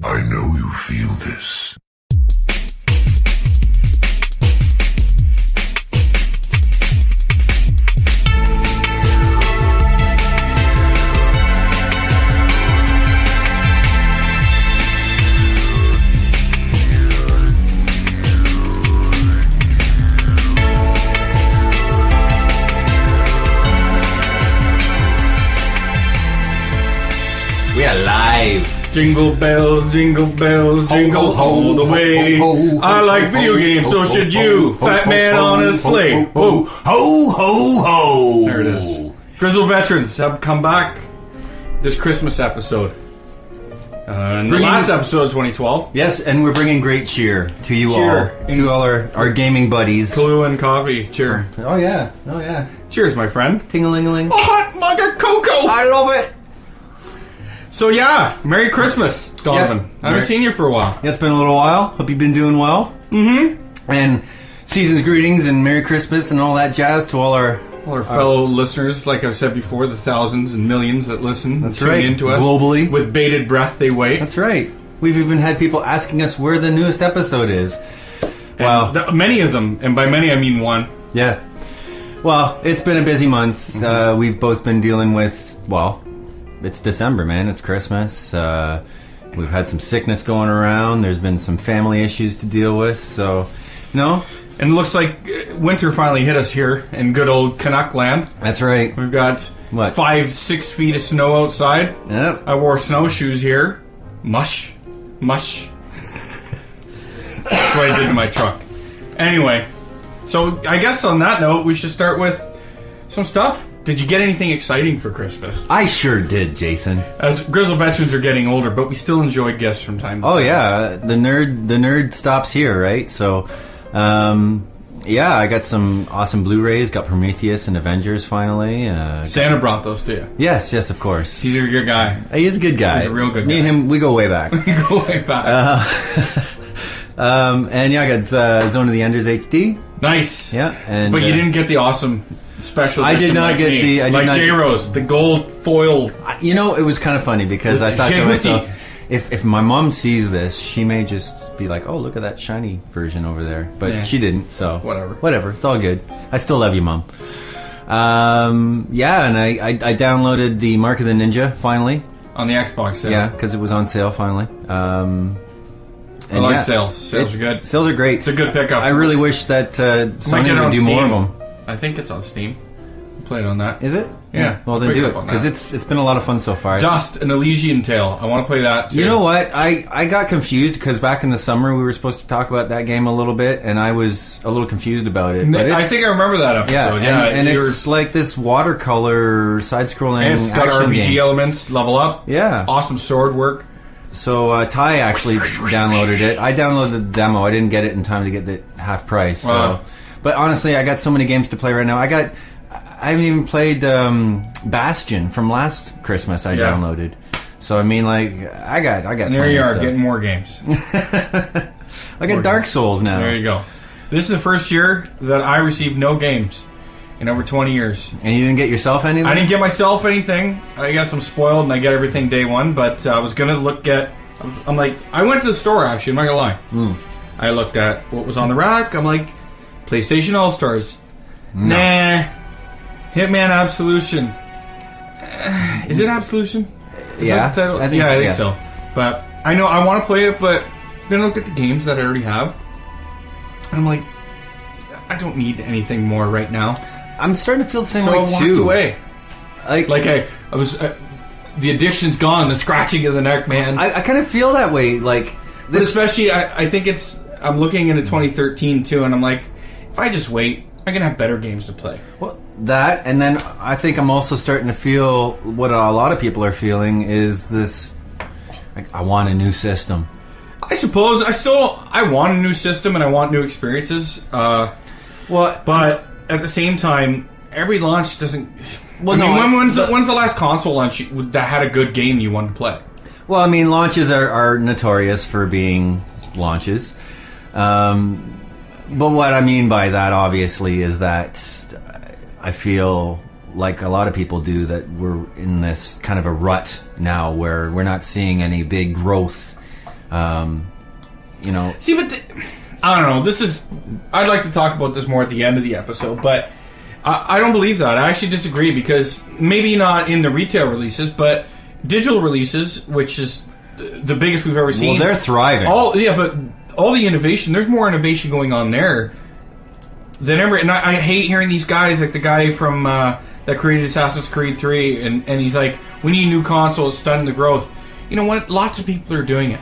I know you feel this. We are live. Jingle bells, jingle all the way. I like video games, so should you. Fat man on a sleigh. Ho, ho, ho, ho. There it is. Grizzled Veterans have come back this Christmas episode. And the last episode of 2012. Yes, and we're bringing great cheer to you all. To all our gaming buddies. Clue and coffee. Cheer. Oh, yeah. Cheers, my friend. Ting-a-ling-a-ling. A hot mug of cocoa. I love it. So yeah, Merry Christmas, Donovan. I haven't seen you for a while. Yeah, it's been a little while. Hope you've been doing well. Mm-hmm. And season's greetings and Merry Christmas and all that jazz to all our fellow listeners, like I've said before, the thousands and millions that listen, That's tune right. into us Globally. with bated breath. They wait. That's right. We've even had people asking us where the newest episode is. Wow, many of them, and by many I mean one. Yeah. Well, it's been a busy month. We've both been dealing with, it's December, man. It's Christmas. We've had some sickness going around. There's been some family issues to deal with. So, and it looks like winter finally hit us here in good old Canuck land. That's right. We've got 5-6 feet of snow outside. Yep. I wore snowshoes here. Mush. That's what I did to my truck. Anyway, so I guess on that note, we should start with some stuff. Did you get anything exciting for Christmas? I sure did, Jason. As Grizzled Veterans are getting older, but we still enjoy gifts from time to time. Oh yeah, the nerd stops here, right? So, I got some awesome Blu-rays. Got Prometheus and Avengers finally. Santa brought those to you. Yes, of course. He's a good guy. He is a good guy. He's a real good guy. Me and him, we go way back. We go way back. I got Zone of the Enders HD. Nice. Yeah, but you didn't get the awesome special edition. I did not get the... J-Rose, the gold foil. It was kind of funny because I thought to myself, if my mom sees this, she may just be like, oh, look at that shiny version over there. But she didn't, so... Whatever. It's all good. I still love you, Mom. And I downloaded the Mark of the Ninja, finally. On the Xbox sale. Yeah, because it was on sale, finally. I like sales. Sales are good. Sales are great. It's a good pickup. I really wish that Sony would do more of them. I think it's on Steam. Play it on that. Is it? Yeah. Well, then do it, because it's been a lot of fun so far. Dust, an Elysian Tale. I want to play that too. You know what? I got confused because back in the summer we were supposed to talk about that game a little bit, and I was a little confused about it. But I think I remember that episode. And it's like this watercolor side-scrolling and it's got action RPG game. Elements, level up. Yeah. Awesome sword work. So Ty actually downloaded it. I downloaded the demo. I didn't get it in time to get the half price. So. But honestly, I got so many games to play right now. I haven't even played Bastion from last Christmas. I downloaded. So I mean, I got. And there you are, getting more games. I got Dark Souls now. There you go. This is the first year that I received no games in over 20 years. And you didn't get yourself anything? I didn't get myself anything. I guess I'm spoiled and I get everything day one. But I was gonna look at. I went to the store actually. I'm not gonna lie. I looked at what was on the rack. I'm like, PlayStation All Stars. No. Nah. Hitman Absolution. Is it Absolution? Is that the title? I think so. But I know I want to play it, but then I look at the games that I already have, and I'm like, I don't need anything more right now. I'm starting to feel the same way too. So I walked away. I was. The addiction's gone. The scratching of the neck, man. I kind of feel that way. But especially, I think I'm looking into 2013 too, and I'm like, if I just wait, I can have better games to play. Well, that, and then I think I'm also starting to feel what a lot of people are feeling is this. I want a new system. I suppose I want a new system and I want new experiences. But at the same time, every launch doesn't. Well, when's the last console launch that had a good game you wanted to play? Well, I mean, launches are notorious for being launches. But what I mean by that, obviously, is that I feel like a lot of people do, that we're in this kind of a rut now where we're not seeing any big growth You know. See, but I don't know. I'd like to talk about this more at the end of the episode, but I don't believe that. I actually disagree because maybe not in the retail releases, but digital releases, which is the biggest we've ever seen. Well, they're thriving. But all the innovation, there's more innovation going on there than ever. And I hate hearing these guys, like the guy from that created Assassin's Creed 3, and he's like, we need a new console, it's stunning the growth. You know what? Lots of people are doing it.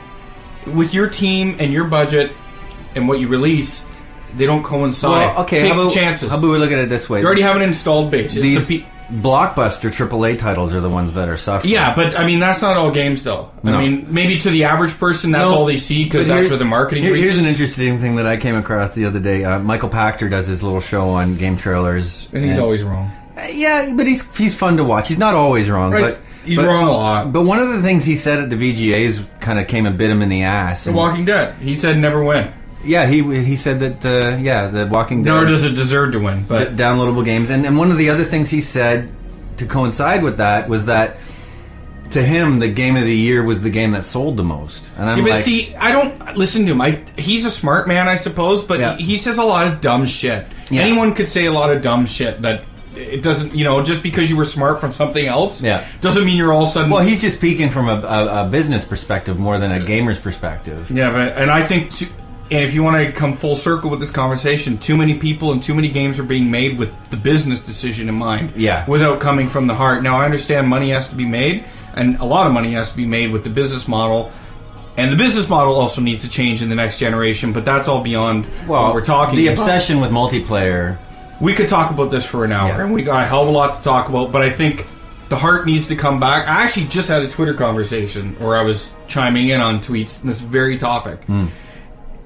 With your team and your budget and what you release, they don't coincide. Well, okay, Take chances. How about we look at it this way? You already have an installed base. These blockbuster AAA titles are the ones that are suffering. Yeah, but I mean, that's not all games, though. No. I mean, maybe to the average person, that's all they see because that's where the marketing reaches. Here's an interesting thing that I came across the other day. Michael Pachter does his little show on game trailers. And he's always wrong. Yeah, but he's fun to watch. He's not always wrong. Right. But He's wrong a lot. But one of the things he said at the VGAs kind of came and bit him in the ass. The Walking Dead. He said never win. Yeah, he said that, The Walking Dead... Nor does it deserve to win. But downloadable games. And one of the other things he said to coincide with that was that to him, the game of the year was the game that sold the most. And I'm like... see, I don't listen to him. He's a smart man, I suppose, but he says a lot of dumb shit. Yeah. Anyone could say a lot of dumb shit that... It doesn't, just because you were smart from something else, doesn't mean you're all of a sudden... Well, he's just speaking from a business perspective more than a gamer's perspective. Yeah, and I think, and if you want to come full circle with this conversation, too many people and too many games are being made with the business decision in mind. Yeah. Without coming from the heart. Now, I understand money has to be made, and a lot of money has to be made with the business model. And the business model also needs to change in the next generation, but that's all beyond what we're talking about. The obsession with multiplayer... We could talk about this for an hour, and we got a hell of a lot to talk about, but I think the heart needs to come back. I actually just had a Twitter conversation where I was chiming in on tweets on this very topic.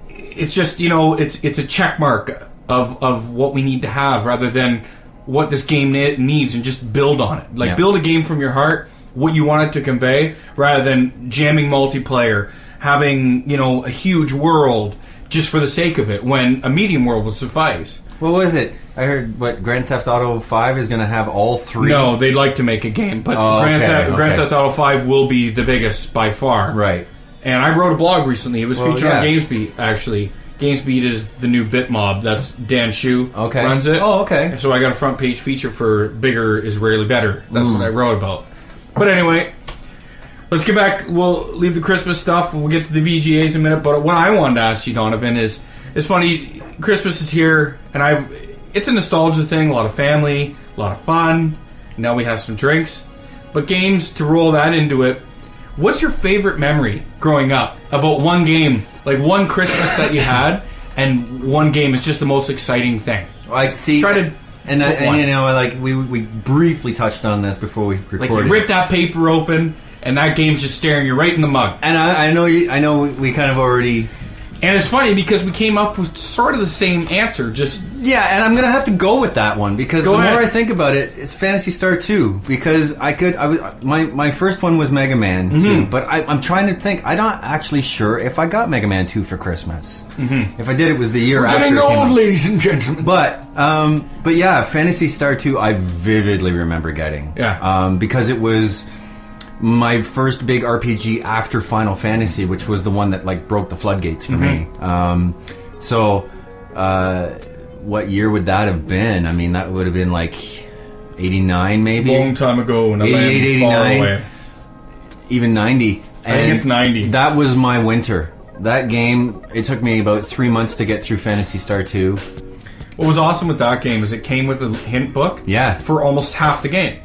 It's just, it's a check mark of what we need to have rather than what this game needs, and just build on it. Build a game from your heart, what you want it to convey, rather than jamming multiplayer, having, a huge world just for the sake of it, when a medium world would suffice. What was it? I heard, Grand Theft Auto 5 is going to have all three? No, they'd like to make a game, but Grand Theft Auto 5 will be the biggest by far. Right. And I wrote a blog recently. It was featured on GamesBeat, actually. GamesBeat is the new BitMob. That's Dan Shu runs it. Oh, okay. So I got a front page feature for Bigger is Rarely Better. That's what I wrote about. But anyway, let's get back. We'll leave the Christmas stuff. We'll get to the VGAs in a minute. But what I wanted to ask you, Donovan, is... It's funny, Christmas is here, and it's a nostalgia thing, a lot of family, a lot of fun. Now we have some drinks. But games, to roll that into it, what's your favorite memory growing up about one game, like one Christmas that you had, and one game is just the most exciting thing? Like, see... Try to... we briefly touched on this before we recorded. Like, you rip that paper open, and that game's just staring you right in the mug. And I know we kind of already... And it's funny because we came up with sort of the same answer, just... Yeah, and I'm going to have to go with that one because more I think about it, it's Phantasy Star 2 because my first one was Mega Man 2, but I'm trying to think, I'm not actually sure if I got Mega Man 2 for Christmas. If I did, it was the year after it came out. Ladies and gentlemen. But yeah, Phantasy Star 2 I vividly remember getting. Yeah. Because it was... my first big RPG after Final Fantasy, which was the one that broke the floodgates for me. What year would that have been? I mean, that would have been 89 maybe? Long time ago in a land far away. Even 90. I think it's 90. That was my winter. That game, it took me about 3 months to get through Phantasy Star 2. What was awesome with that game is it came with a hint book for almost half the game.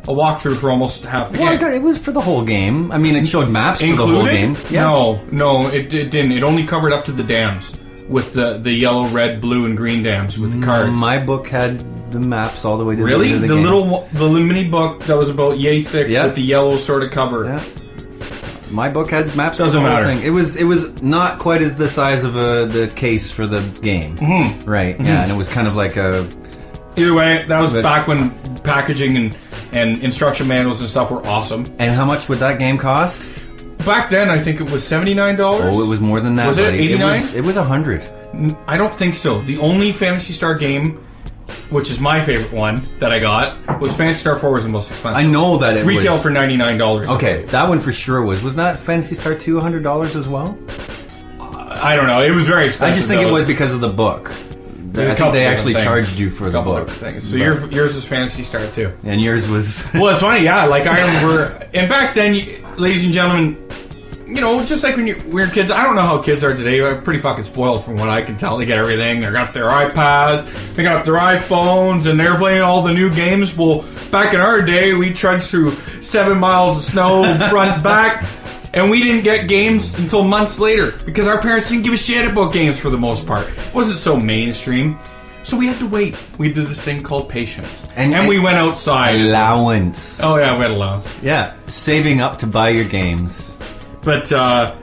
A walkthrough for almost half the game. It was for the whole game. I mean, it showed maps for the whole game. Yeah. No, it didn't. It only covered up to the dams with the yellow, red, blue, and green dams with the cards. My book had the maps all the way to the end of the game. The mini book that was about yay thick with the yellow sort of cover. Yeah. My book had maps. Doesn't for the matter. Whole thing. It was not quite as the size of the case for the game. Right. Yeah, and it was kind of like a. Either way, that was back when packaging and instruction manuals and stuff were awesome. And how much would that game cost? Back then, I think it was $79. Oh, it was more than that. Was it $89? It was $100. I don't think so. The only Phantasy Star game which is my favorite one that I got, was Phantasy Star 4 was the most expensive. I know that it retail was for $99. Okay, that one for sure was. Was not Phantasy Star 2 $100 as well? I don't know. It was very expensive. I just think it was because of the book. I think they actually charged you for the book. So yours was Phantasy Star 2. And yours was... Well, it's funny, yeah. Like, I remember... And back then, ladies and gentlemen, you know, just like when we're kids, I don't know how kids are today. They're pretty fucking spoiled from what I can tell. They get everything. They got their iPads. They got their iPhones. And they're playing all the new games. Well, back in our day, we trudged through 7 miles of snow, front, back... And we didn't get games until months later because our parents didn't give a shit about games for the most part. It wasn't so mainstream. So we had to wait. We did this thing called patience. And we went outside. Allowance. Oh, yeah, we had allowance. Yeah, saving up to buy your games. But, yeah,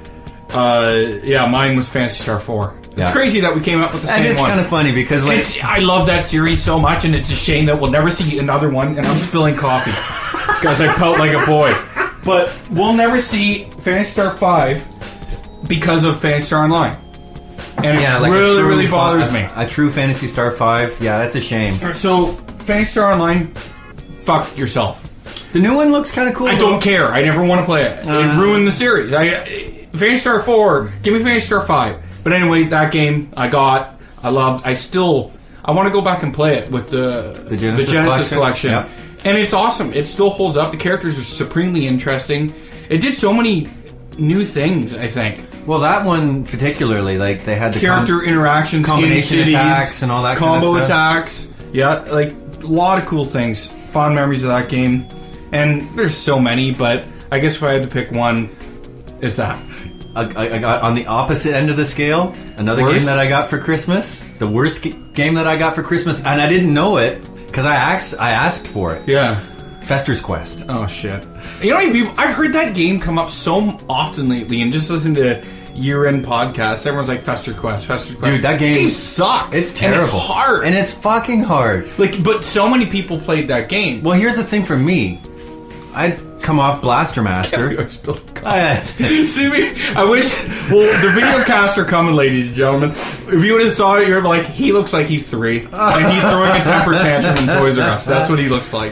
mine was Phantasy Star 4. Yeah. It's crazy that we came up with the same one. And it's kind of funny because, like... I love that series so much, and it's a shame that we'll never see another one, and I'm spilling coffee because I pout like a boy. But we'll never see Phantasy Star 5 because of Phantasy Star Online. And it really bothers me. A true Phantasy Star 5, yeah, that's a shame. So, Phantasy Star Online, fuck yourself. The new one looks kind of cool. I don't care. I never want to play it. It ruined the series. Phantasy Star 4, give me Phantasy Star 5. But anyway, that game I loved. I want to go back and play it with the Genesis collection. Yep. And it's awesome. It still holds up. The characters are supremely interesting. It did so many new things, I think. Well, that one particularly, like they had the character interactions, combination in cities, attacks, and all that combo kind of stuff. attacks. Yeah, like a lot of cool things. Fond memories of that game. And there's so many, but I guess if I had to pick one, it's that. I got on the opposite end of the scale. Another game that I got for Christmas. The worst game that I got for Christmas, and I didn't know it. Because I asked for it. Yeah. Fester's Quest. Oh, shit. You know, I've heard that game come up so often lately, and just listen to year-end podcasts. Everyone's like, Fester's Quest. Dude, that game sucks. It's terrible. And it's hard. And it's fucking hard. Like, but so many people played that game. Well, here's the thing for me. I'd come off Blaster Master. See me? I wish... Well, the video cast are coming, ladies and gentlemen. If you would have saw it, you're like, he looks like he's 3. And he's throwing a temper tantrum in Toys R Us. That's what he looks like.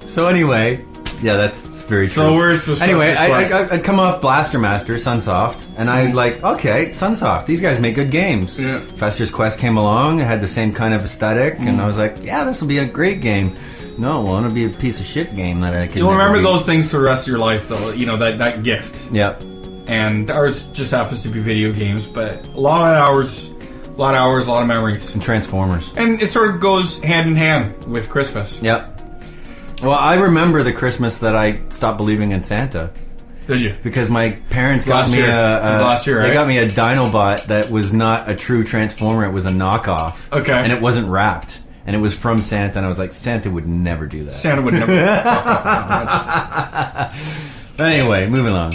So anyway... Yeah, that's very true. So where's the... Anyway, I'd come off Blaster Master, Sunsoft, and I'd like, okay, Sunsoft, these guys make good games. Yeah. Fester's Quest came along, it had the same kind of aesthetic, and I was like, yeah, this will be a great game. No, well, it'll be a piece of shit game that I can. You'll remember those things for the rest of your life, though. You know, that gift. Yep. And ours just happens to be video games, but a lot of hours, a lot of memories. And Transformers. And it sort of goes hand in hand with Christmas. Yep. Well, I remember the Christmas that I stopped believing in Santa. Did you? Because my parents got me last year, right? They got me a Dinobot that was not a true Transformer; it was a knockoff. Okay. And it wasn't wrapped. And it was from Santa, and I was like, Santa would never do that. Santa would never. Anyway, moving along.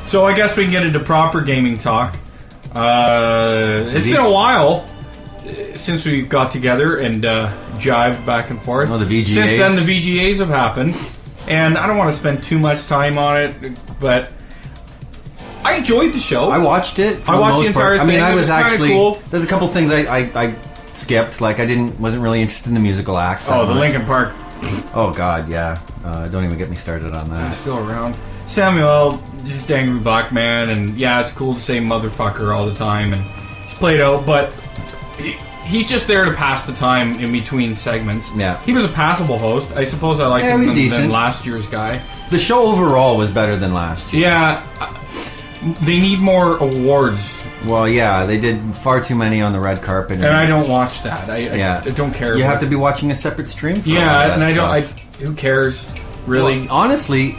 So I guess we can get into proper gaming talk. It's been a while since we got together and jived back and forth. Oh, the VGAs. Since then, the VGAs have happened. And I don't want to spend too much time on it, but I enjoyed the show. I watched it. I watched the entire thing. I mean, I was actually... Cool. There's a couple things I skipped. Like, wasn't really interested in the musical acts. Oh, the Linkin Park. Oh, God, yeah. Don't even get me started on that. He's still around. Samuel, just angry black man, and yeah, it's cool to say motherfucker all the time, and it's played out, but he's just there to pass the time in between segments. Yeah. He was a passable host. I suppose I liked him than last year's guy. The show overall was better than last year. Yeah. They need more awards. Well, yeah, they did far too many on the red carpet. And I don't watch that. I don't care. You have to be watching a separate stream for all that and stuff. Who cares, really? Well, honestly,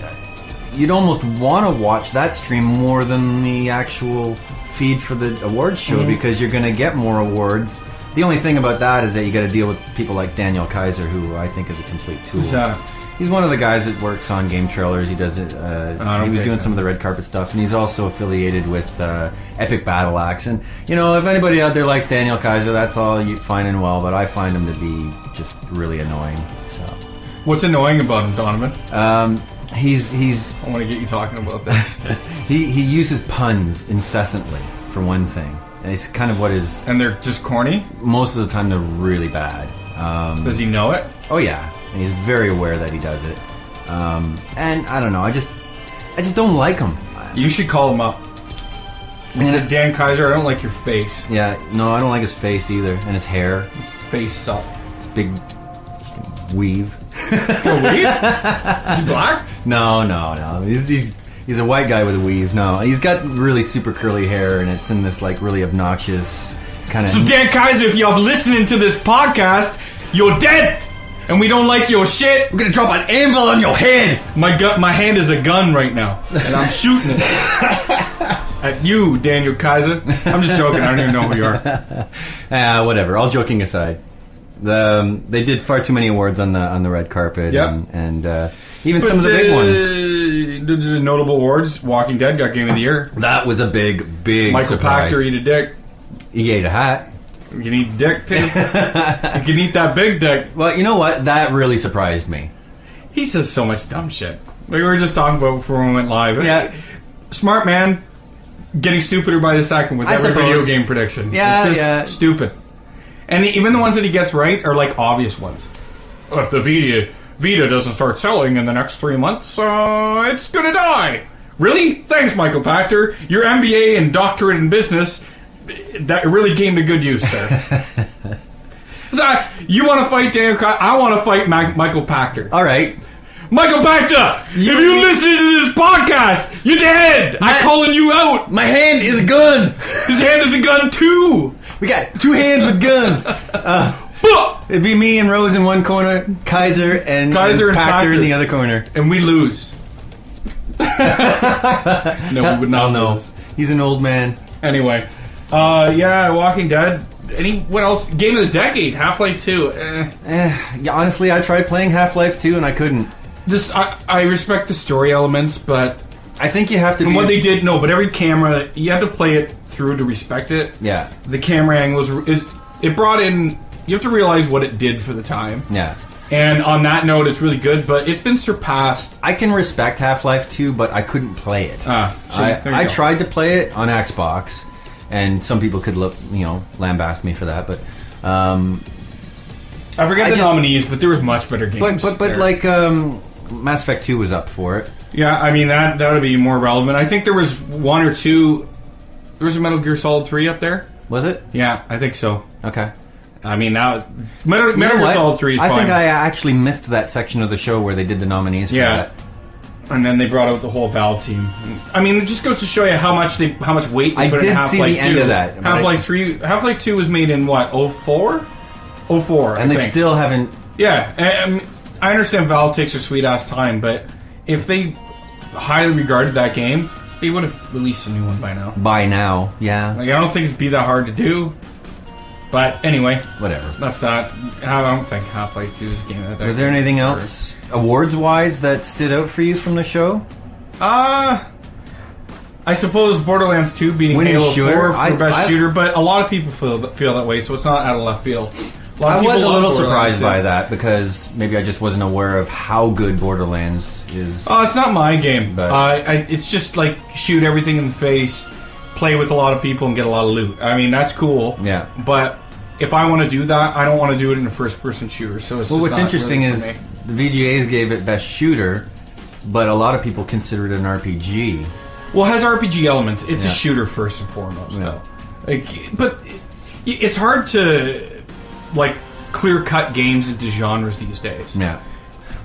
you'd almost want to watch that stream more than the actual feed for the awards show because you're going to get more awards. The only thing about that is that you got to deal with people like Daniel Kaiser, who I think is a complete tool. Who's that? He's one of the guys that works on game trailers. He does it. He was doing some of the red carpet stuff, and he's also affiliated with Epic Battle Axe. And you know, if anybody out there likes Daniel Kaiser, that's all fine and well. But I find him to be just really annoying. So, what's annoying about him, Donovan? He's. I want to get you talking about this. he uses puns incessantly, for one thing. And it's kind of what is... And they're just corny? Most of the time, they're really bad. Does he know it? Oh, yeah. And he's very aware that he does it. And I don't know. I just don't like him. You should call him up. He said, Dan Kaiser, I don't like your face. Yeah, no, I don't like his face either. And his hair. His face sucks. His big weave. A weave? Is he black? No. He's a white guy with a weave. No, he's got really super curly hair, and it's in this like really obnoxious kind of... So Dan Kaiser, if you're listening to this podcast, you're dead! And we don't like your shit. We're gonna drop an anvil on your head. My hand is a gun right now, and I'm shooting it at you, Daniel Kaiser. I'm just joking. I don't even know who you are. Whatever. All joking aside, they did far too many awards on the red carpet, and even some of the big ones. The notable awards. Walking Dead got Game of the Year. That was a big Michael surprise. Pachter eat a dick. He ate a hat. You can eat dick too. You can eat that big dick. Well, you know what? That really surprised me. He says so much dumb shit. Like we were just talking about before we went live. Yeah. Smart man, getting stupider by the second with every video game prediction. Yeah, it's just stupid. And even the ones that he gets right are like obvious ones. If the Vita doesn't start selling in the next 3 months, it's gonna die. Really? Thanks, Michael Pachter. Your MBA and doctorate in business, that really came to good use there. So, you want to fight Daniel Kaiser? I want to fight Michael Pachter. All right. Michael Pachter, if you listen to this podcast, you're dead. I'm calling you out. My hand is a gun. His hand is a gun too. We got 2 hands with guns. It'd be me and Rose in one corner, Kaiser and Pachter in the other corner. And we lose. No, we would not lose. He's an old man. Anyway, Walking Dead. What else? Game of the Decade, Half-Life 2. Honestly, I tried playing Half-Life 2 and I couldn't. I respect the story elements, but I think you have to. What they did, but every camera, you have to play it through to respect it. Yeah. The camera angles, it brought in. You have to realize what it did for the time. Yeah. And on that note, it's really good, but it's been surpassed. I can respect Half-Life 2, but I couldn't play it. I tried to play it on Xbox, and some people could lambast me for that, but I forget the nominees, but there was much better games. But like Mass Effect 2 was up for it. Yeah, I mean that would be more relevant. I think there was 1 or 2. There was a Metal Gear Solid 3 up there. Was it? Yeah, I think so. Okay. I mean, now Metal Gear Solid 3 is fine. I think I actually missed that section of the show where they did the nominees for that. And then they brought out the whole Valve team. I mean, it just goes to show you how much weight they put in Half-Life 2. I did see the end of that. Half-Life 2 was made in what, 04? 04, and they still haven't... Yeah, I understand Valve takes their sweet-ass time, but if they highly regarded that game, they would have released a new one by now. By now, yeah. Like, I don't think it'd be that hard to do. But anyway, whatever. That's that. I don't think Half-Life 2 is a game of the decade. Was there anything else, awards-wise, that stood out for you from the show? I suppose Borderlands 2 beating Halo 4 for best shooter, but a lot of people feel that way, so it's not out of left field. I was a little surprised by that, because maybe I just wasn't aware of how good Borderlands is. Oh, it's not my game. But it's just like shoot everything in the face, play with a lot of people, and get a lot of loot. I mean, that's cool. Yeah. But if I want to do that, I don't want to do it in a first-person shooter. So it's what's interesting is the VGAs gave it best shooter, but a lot of people consider it an RPG. Well, it has RPG elements. It's a shooter first and foremost, though. But it's hard to clear cut games into genres these days. Yeah.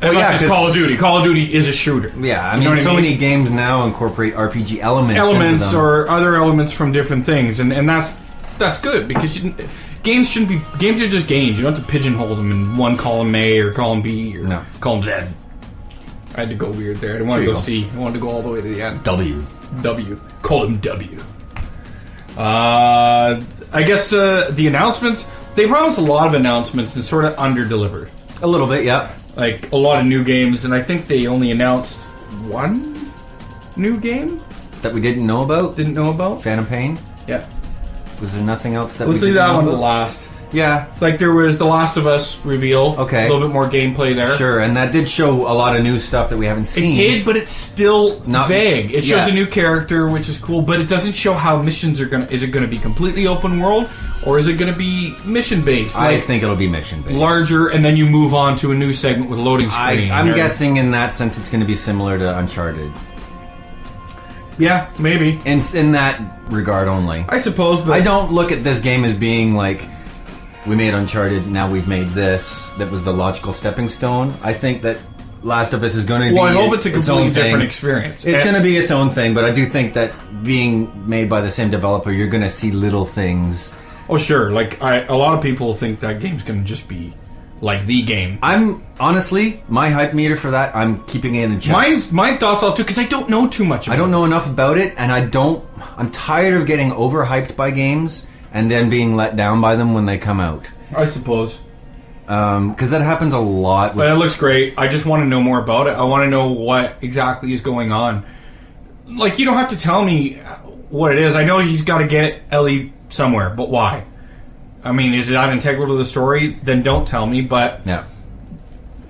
Unless it's Call of Duty. Call of Duty is a shooter. Yeah, I mean, many games now incorporate RPG elements or other elements from different things, and that's good because games are just games. You don't have to pigeonhole them in one column A or column B or column Z. I had to go weird there. I didn't want to go C. I wanted to go all the way to the end. W. Column W. I guess the announcements. They promised a lot of announcements and sort of under-delivered. A little bit, yeah. Like, a lot of new games, and I think they only announced one new game? That we didn't know about? Didn't know about? Phantom Pain? Yeah. Was there nothing else that Let's leave that one to the last. Yeah. Like there was the Last of Us reveal. Okay. A little bit more gameplay there. Sure, and that did show a lot of new stuff that we haven't seen. It did, but it's still Not vague. It shows yeah. a new character, which is cool, but it doesn't show how missions are gonna. Is it gonna be completely open world, or is it gonna be mission based? I think it'll be mission based. Larger, and then you move on to a new segment with loading screen. I'm guessing in that sense it's going to be similar to Uncharted. Yeah, maybe. In that regard only. I suppose, but I don't look at this game as being like, we made Uncharted, now we've made this. That was the logical stepping stone. I think that Last of Us is going to be I hope it's a its completely own different thing. experience. It's going to be its own thing, but I do think that being made by the same developer, you're going to see little things. Oh, sure. Like, a lot of people think that game's going to just be like the game. I'm honestly, my hype meter for that, I'm keeping it in check. Mine's docile too, because I don't know too much about it. I don't know enough about it, and I'm tired of getting overhyped by games and then being let down by them when they come out. I suppose. Because that happens a lot. But it looks great. I just want to know more about it. I want to know what exactly is going on. Like, you don't have to tell me what it is. I know he's got to get Ellie somewhere, but why? I mean, is that integral to the story? Then don't tell me, but... Yeah.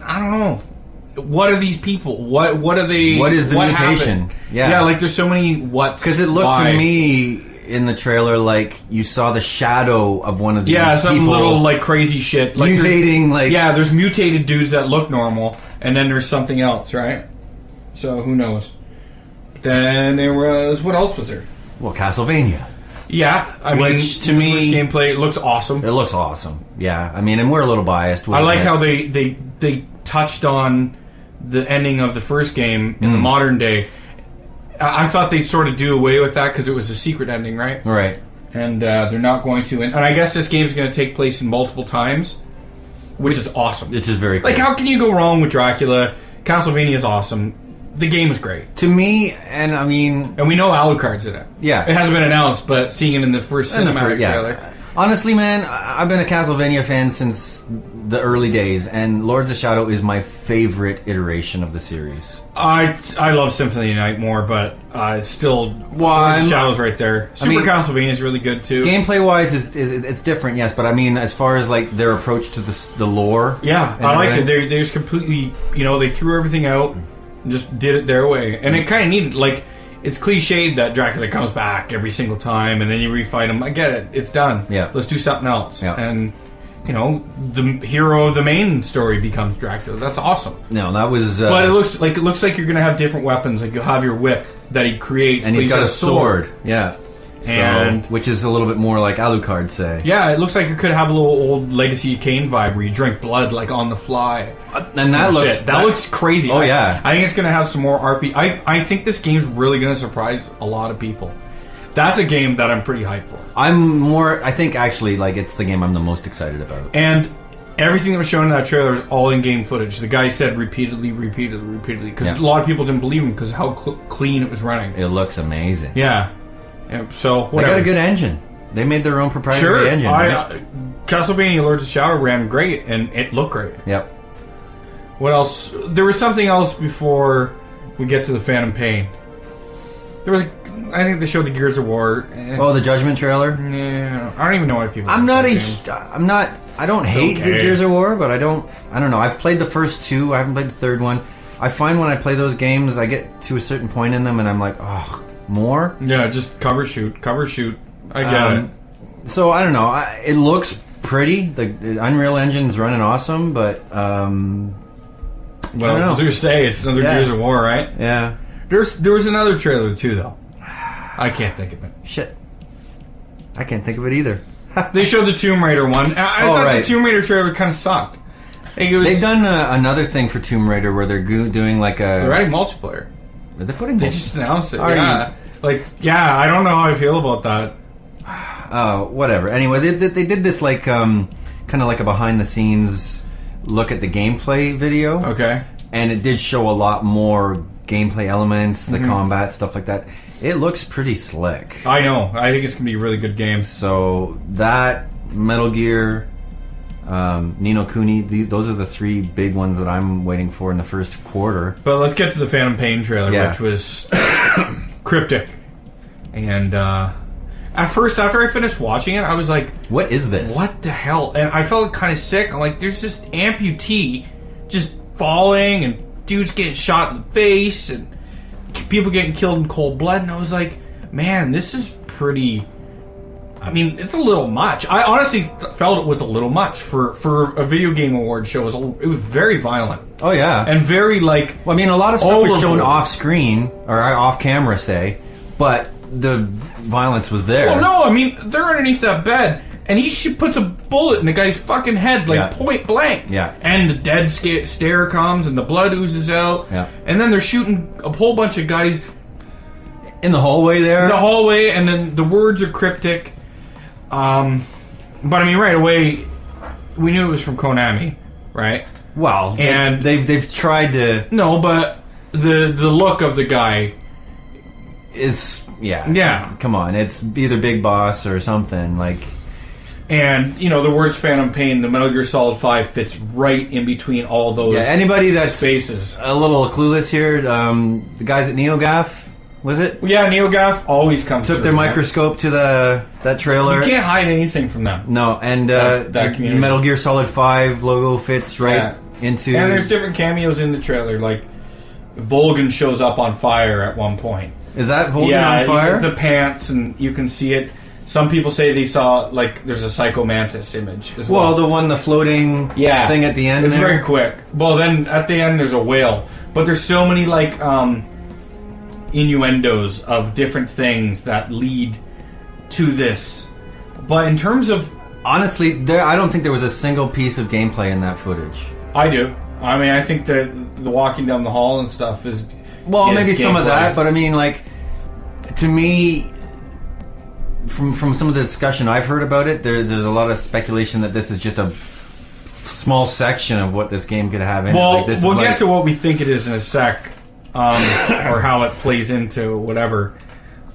I don't know. What are these people? What are they... What is the mutation? Happened? Yeah, like there's so many what's... Because it looked to me in the trailer like you saw the shadow of one of these some people little like crazy shit. Like mutating, like... Yeah, there's mutated dudes that look normal, and then there's something else, right? So, who knows? Then there was... What else was there? Well, Castlevania. Yeah, I mean, to me, gameplay, it looks awesome. It looks awesome. Yeah, I mean, and we're a little biased. I like how they touched on the ending of the first game in the modern day. I thought they'd sort of do away with that because it was a secret ending, right? Right. And they're not going to. And I guess this game's going to take place in multiple times, which is awesome. This is very cool. Like, how can you go wrong with Dracula? Castlevania is awesome. The game is great. To me, and I mean... And we know Alucard's in it. Yeah. It hasn't been announced, but seeing it in the first cinematic trailer... Honestly, man, I've been a Castlevania fan since the early days, and Lords of Shadow is my favorite iteration of the series. I love Symphony of the Night more, but it's still... Well, Shadow's right there. Super Castlevania is really good, too. Gameplay-wise, it's different, yes, but I mean, as far as like their approach to the lore... Yeah, I like it. They just completely... they threw everything out and just did it their way. And it kind of needed... Like, it's cliched that Dracula comes back every single time, and then you refight him. I get it. It's done. Yeah. Let's do something else. Yeah. And... the hero of the main story becomes Dracula. That's awesome. No, that was... but it looks like you're going to have different weapons. Like, you'll have your whip that he creates. And he's got a sword. Yeah. And which is a little bit more like Alucard, say. Yeah, it looks like it could have a little old Legacy of Kain vibe where you drink blood, like, on the fly. And that looks crazy. Oh, yeah. I think it's going to have some more RP. I think this game's really going to surprise a lot of people. That's a game that I'm pretty hyped for. I think actually, like, it's the game I'm the most excited about. And everything that was shown in that trailer is all in-game footage. The guy said repeatedly, because a lot of people didn't believe him because of how clean it was running. It looks amazing. Yeah. So, whatever. They got a good engine. They made their own proprietary engine. Right? Castlevania Lords of Shadow ran great, and it looked great. Yep. What else? There was something else before we get to the Phantom Pain. There was I think they showed the Gears of War. Oh, the Judgment trailer? Yeah, I don't even know why people. I don't hate the Gears of War, but I don't know. I've played the first two. I haven't played the third one. I find when I play those games, I get to a certain point in them, and I'm like, oh, more? Yeah, just cover shoot. I get it. So I don't know. It looks pretty. The Unreal Engine's running awesome, but what else is there to say? It's another Gears of War, right? Yeah. There was another trailer too, though. I can't think of it. Shit. I can't think of it either. They showed the Tomb Raider one. I thought the Tomb Raider trailer kind of sucked. They've done another thing for Tomb Raider where they're doing like a... They're adding multiplayer. Are they putting... They just announced it. I don't know how I feel about that. Oh, whatever. Anyway, they did this like kind of like a behind the scenes look at the gameplay video. Okay. And it did show a lot more gameplay elements, the combat, stuff like that. It looks pretty slick. I know. I think it's going to be a really good game. So that, Metal Gear, Ni no Kuni, those are the three big ones that I'm waiting for in the first quarter. But let's get to the Phantom Pain trailer, which was cryptic. And at first, after I finished watching it, I was like, what is this? What the hell? And I felt kind of sick. I'm like, there's this amputee just falling and dudes getting shot in the face and people getting killed in cold blood. And I was like, man, this is pretty... I mean, it's a little much. I honestly felt it was a little much for a video game award show. It was very violent. Oh, yeah. And very, like... Well, I mean, a lot of stuff was shown off-screen, or off-camera, say, but the violence was there. Well, no, I mean, they're underneath that bed, and he puts a bullet in the guy's fucking head, like, point blank. Yeah. And the dead stare comes, and the blood oozes out. Yeah. And then they're shooting a whole bunch of guys... in the hallway there? The hallway, and then the words are cryptic. But I mean, right away, we knew it was from Konami, right? Well, and they've tried to... No, but the look of the guy is... Yeah. Yeah. Come on, it's either Big Boss or something, like... And, you know, the words Phantom Pain, the Metal Gear Solid 5 fits right in between all those anybody that's spaces. A little clueless here, the guys at NeoGaf... Was it? Yeah, NeoGaf always comes. Took their microscope to that trailer. You can't hide anything from them. No, and that community. Metal Gear Solid 5 logo fits right into... And there's different cameos in the trailer, like Volgan shows up on fire at one point. Is that Volgan on fire? The pants, and you can see it. Some people say they saw, like, there's a Psycho Mantis image as well. Well, the floating thing at the end. It's very quick. Well, then at the end there's a whale. But there's so many, like... innuendos of different things that lead to this. But in terms of... Honestly, I don't think there was a single piece of gameplay in that footage. I do. I mean, I think that the walking down the hall and stuff is... Well, maybe some of that, but I mean, like, to me, from some of the discussion I've heard about it, there's a lot of speculation that this is just a small section of what this game could have in it. Well, we'll get to what we think it is in a sec. Or how it plays into whatever.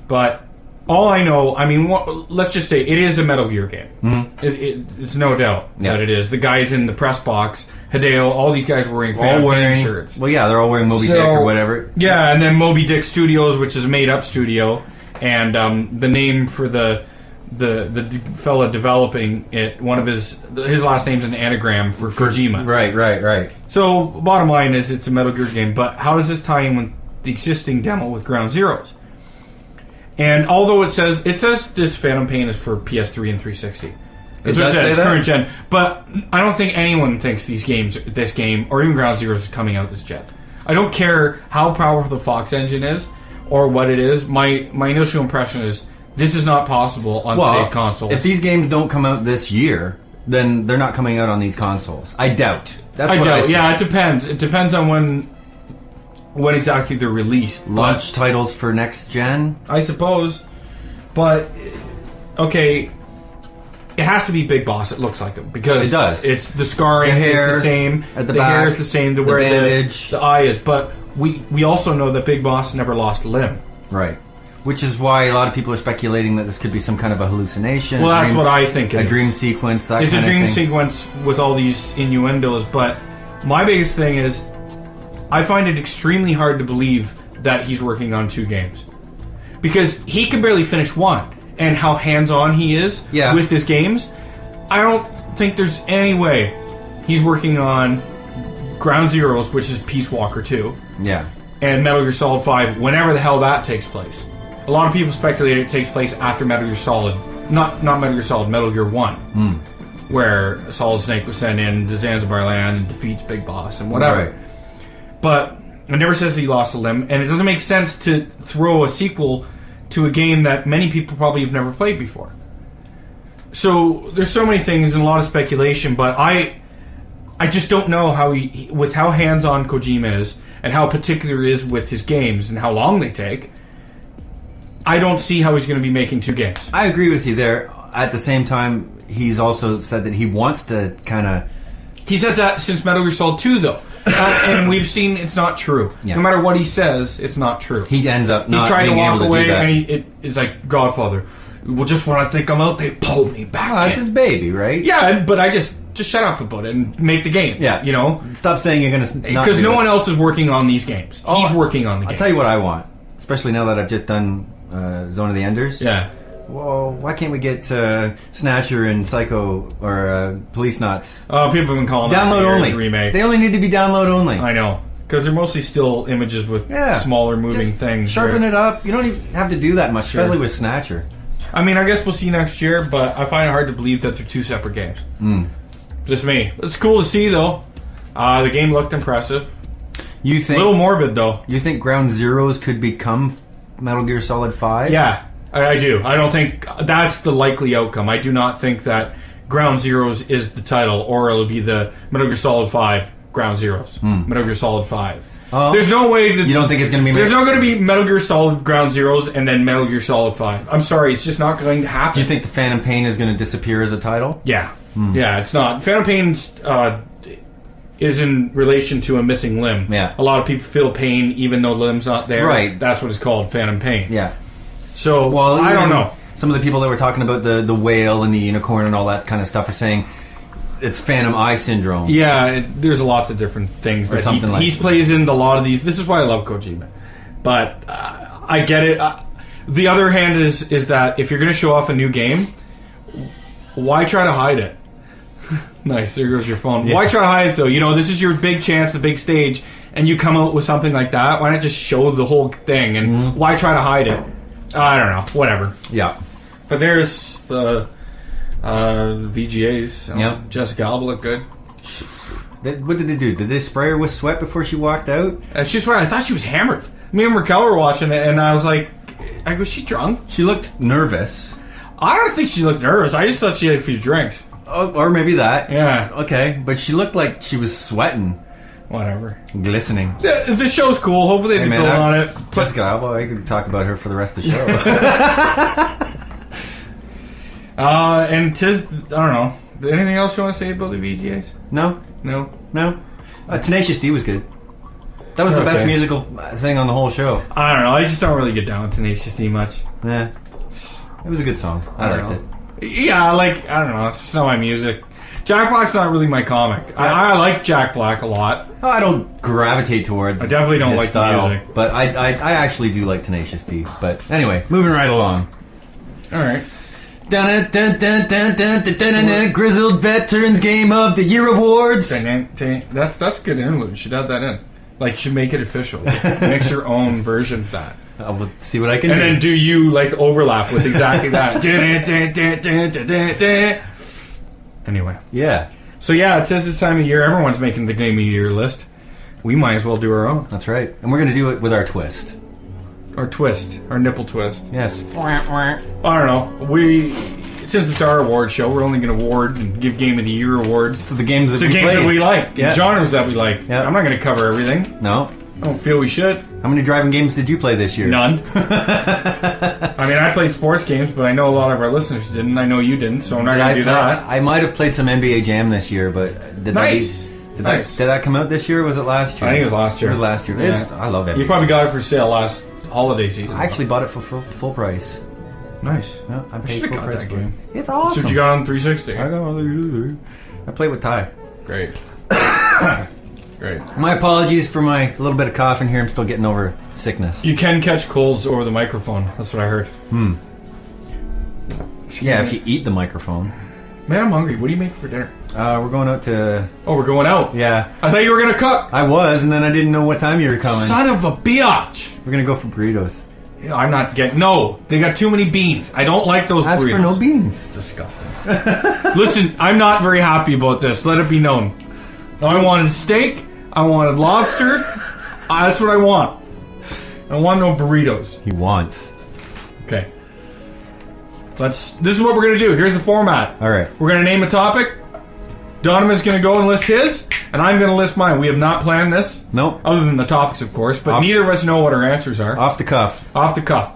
But all I know, I mean, let's just say it is a Metal Gear game. Mm-hmm. It's no doubt that it is. The guys in the press box, Hideo, all these guys were wearing Phantom Pain shirts. Well, yeah, they're all wearing Moby Dick or whatever. Yeah, and then Moby Dick Studios, which is a made-up studio, and the name for the fella developing it, one of his last name's an anagram for Kojima. Right. So, bottom line is it's a Metal Gear game, but how does this tie in with the existing demo with Ground Zeroes? And although it says this Phantom Pain is for PS3 and 360. That's what it says, current gen. But I don't think anyone thinks this game, or even Ground Zeroes is coming out this jet. I don't care how powerful the Fox engine is, or what it is. My initial impression is this is not possible on today's consoles. If these games don't come out this year, then they're not coming out on these consoles. I doubt. I doubt. Yeah, it depends. It depends on when exactly they're released. Launch titles for next gen, I suppose. But okay, it has to be Big Boss. It looks like him because it does. It's the scarring is the same. At the back, hair is the same. The bandage, the eye is. But we also know that Big Boss never lost a limb. Right. Which is why a lot of people are speculating that this could be some kind of a hallucination. Well, that's what I think it is. A dream sequence, that it's kind of thing. It's a dream sequence with all these innuendos, but my biggest thing is I find it extremely hard to believe that he's working on 2 games. Because he can barely finish one, and how hands-on he is with his games, I don't think there's any way he's working on Ground Zeroes, which is Peace Walker 2. Yeah. And Metal Gear Solid 5, whenever the hell that takes place. A lot of people speculate it takes place after Metal Gear Solid. Not Metal Gear Solid, Metal Gear 1. Where Solid Snake was sent in to Zanzibar Land and defeats Big Boss and whatever. Right. But it never says he lost a limb, and it doesn't make sense to throw a sequel to a game that many people probably have never played before. So there's so many things and a lot of speculation, but I just don't know how with how hands-on Kojima is and how particular he is with his games and how long they take. I don't see how he's going to be making 2 games. I agree with you there. At the same time, he's also said that he wants to kind of... He says that since Metal Gear Solid 2, though. And we've seen it's not true. Yeah. No matter what he says, it's not true. He ends up not He's trying being to walk able away, to do that. and it's like Godfather. Well, just when I think I'm out, they pull me back in. That's his baby, right? Yeah, but I just shut up about it and make the game. Yeah. You know? Stop saying you're going to... Because no one else is working on these games. He's working on the game. I'll tell you what I want. Especially now that I've just done Zone of the Enders. Yeah. Whoa, why can't we get Snatcher and Psycho or Police Knots? Oh, people have been calling download that only remake. They only need to be download only. I know, because they're mostly still images with smaller moving just things. Sharpen it up. You don't even have to do that much, especially with Snatcher. I mean, I guess we'll see next year, but I find it hard to believe that they're two separate games. Just me. It's cool to see, though. The game looked impressive. You think a little morbid, though. You think Ground Zeroes could become Metal Gear Solid 5? Yeah. I do. I don't think that's the likely outcome. I do not think that Ground Zeroes is the title, or it'll be the Metal Gear Solid 5 Ground Zeroes. Metal Gear Solid 5. There's no way that... You don't think it's going to be... There's not going to be Metal Gear Solid Ground Zeroes and then Metal Gear Solid 5. I'm sorry, it's just not going to happen. Do you think the Phantom Pain is going to disappear as a title? Yeah. Yeah, it's not. Phantom Pain's... is in relation to a missing limb. Yeah. A lot of people feel pain even though the limb's not there. Right. That's what it's called, Phantom Pain. Yeah. So, well, I don't know. Some of the people that were talking about the whale and the unicorn and all that kind of stuff are saying it's Phantom Eye Syndrome. Yeah, there's lots of different things. Or something like that. He plays into a lot of these. This is why I love Kojima. But I get it. The other hand is that if you're going to show off a new game, why try to hide it? Nice, there goes your phone. Yeah. Why try to hide it, though? You know, this is your big chance, the big stage, and you come out with something like that. Why not just show the whole thing? And why try to hide it? I don't know. Whatever. Yeah. But there's the VGAs. Yep. Jessica Alba looked good. What did they do? Did they spray her with sweat before she walked out? She swear, I thought she was hammered. Me and Raquel were watching it, and I was like, was she drunk? She looked nervous. I don't think she looked nervous. I just thought she had a few drinks. Oh, or maybe that. Yeah. Okay. But she looked like she was sweating. Whatever. Glistening. The show's cool. Hopefully they build on it. Jessica Alba, I could talk about her for the rest of the show. And I don't know. Anything else you want to say about the VGAs? No. Tenacious D was good. That was the best musical thing on the whole show. I don't know. I just don't really get down with Tenacious D much. Yeah. It was a good song. I liked it. Yeah, I don't know. It's just not my music. Jack Black's not really my comic. Yeah. I like Jack Black a lot. Oh, I don't gravitate towards. I definitely don't like style, the music, but I actually do like Tenacious D. But anyway, moving right along. All right. Grizzled Veterans Game of the Year Awards. That's good interlude. You should add that in. Like, you should make it official. Mix your own version of that. I'll see what I can do. And then do you overlap with exactly that. Anyway. Yeah. So yeah, it says this time of year everyone's making the Game of the Year list. We might as well do our own. That's right. And we're going to do it with our twist. Our twist. Our nipple twist. Yes. I don't know. Since it's our award show, we're only going to award and give Game of the Year awards. So the games that we like. Yeah. Genres that we like. Yeah. I'm not going to cover everything. No. I don't feel we should. How many driving games did you play this year? None. I mean, I played sports games, but I know a lot of our listeners didn't. I know you didn't, so I'm not going to do that. I might have played some NBA Jam this year, but did that come out this year, or was it last year? I think it was last year. It was last year. Yeah. I love it. You probably got it for sale last holiday season. I actually bought it for full price. Nice. Yeah, I paid should have full got price that for game. it. It's awesome. So you got on 360? I got on 360. I played with Ty. Great. Great. My apologies for my little bit of coughing here. I'm still getting over sickness. You can catch colds over the microphone. That's what I heard. Yeah, if you eat the microphone. Man, I'm hungry. What are you making for dinner? We're going out to... Oh, we're going out? Yeah. I thought you were going to cook. I was, and then I didn't know what time you were coming. Son of a biatch. We're going to go for burritos. I'm not getting... No, they got too many beans. I don't like those burritos. Ask for no beans. It's disgusting. Listen, I'm not very happy about this. Let it be known. I wanted steak. I wanted lobster. That's what I want. I want no burritos. He wants. Okay. This is what we're going to do. Here's the format. All right. We're going to name a topic. Donovan's going to go and list his, and I'm going to list mine. We have not planned this. Nope. Other than the topics, of course, but neither of us know what our answers are. Off the cuff. Off the cuff.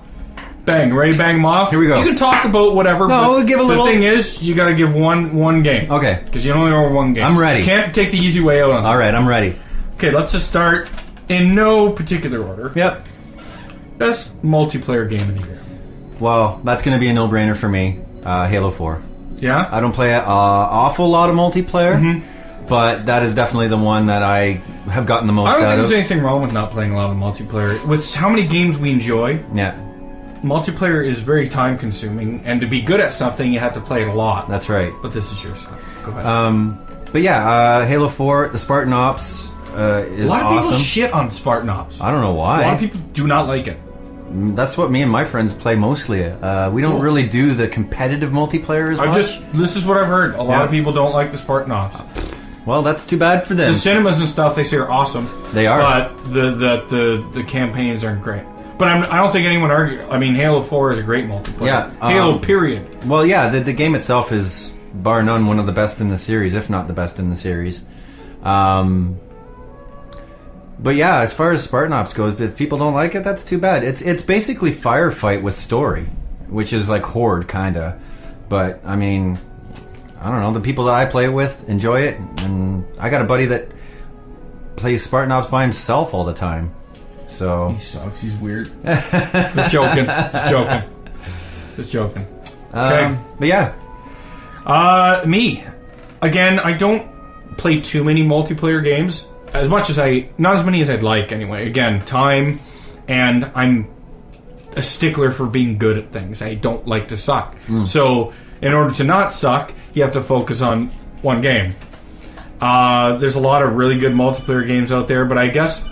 Bang. Ready to bang them off? Here we go. You can talk about whatever. No, we'll give a little... The thing is, you got to give one game. Okay. Because you only know one game. I'm ready. You can't take the easy way out on that. All right, I'm ready. Okay, let's just start in no particular order. Yep. Best multiplayer game of the year. Well, that's going to be a no-brainer for me. Halo 4. Yeah? I don't play an awful lot of multiplayer, but that is definitely the one that I have gotten the most out of. I don't think there's anything wrong with not playing a lot of multiplayer. With how many games we enjoy, yeah, multiplayer is very time consuming, and to be good at something, you have to play it a lot. That's right. But this is yours. Go ahead. But yeah, Halo 4, the Spartan Ops is awesome. A lot of people shit on Spartan Ops. I don't know why. A lot of people do not like it. That's what me and my friends play mostly. We don't really do the competitive multiplayer as much. This is what I've heard. A lot of people don't like the Spartan Ops. Well, that's too bad for them. The cinemas and stuff they say are awesome. They are. But the campaigns aren't great. But I don't think anyone argue. I mean, Halo 4 is a great multiplayer. Yeah. Halo, period. Well, yeah, the game itself is, bar none, one of the best in the series, if not the best in the series. But yeah, as far as Spartan Ops goes, if people don't like it, that's too bad. It's basically Firefight with story, which is like Horde, kinda. But, I mean, I don't know, the people that I play it with enjoy it, and I got a buddy that plays Spartan Ops by himself all the time. So he sucks. He's weird. Just joking. Just joking. Okay. But yeah. Me. Again, I don't play too many multiplayer games. Not as many as I'd like anyway. Again, time, and I'm a stickler for being good at things. I don't like to suck. So, in order to not suck, you have to focus on one game. There's a lot of really good multiplayer games out there, but I guess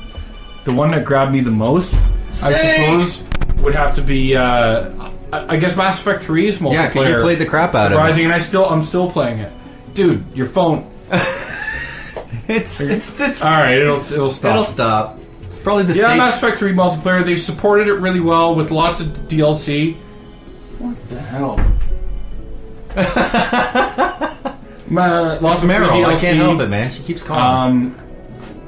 the one that grabbed me the most, I suppose, would have to be, I guess Mass Effect 3's multiplayer. Yeah, because you played the crap out of it. Surprising, and I'm still playing it. Dude, your phone. It's all right. It'll stop. It'll stop. It's probably the Mass Effect 3 multiplayer. They've supported it really well with lots of DLC. What the hell? Lots of Meryl. DLC. I can't help it, man. She keeps calling.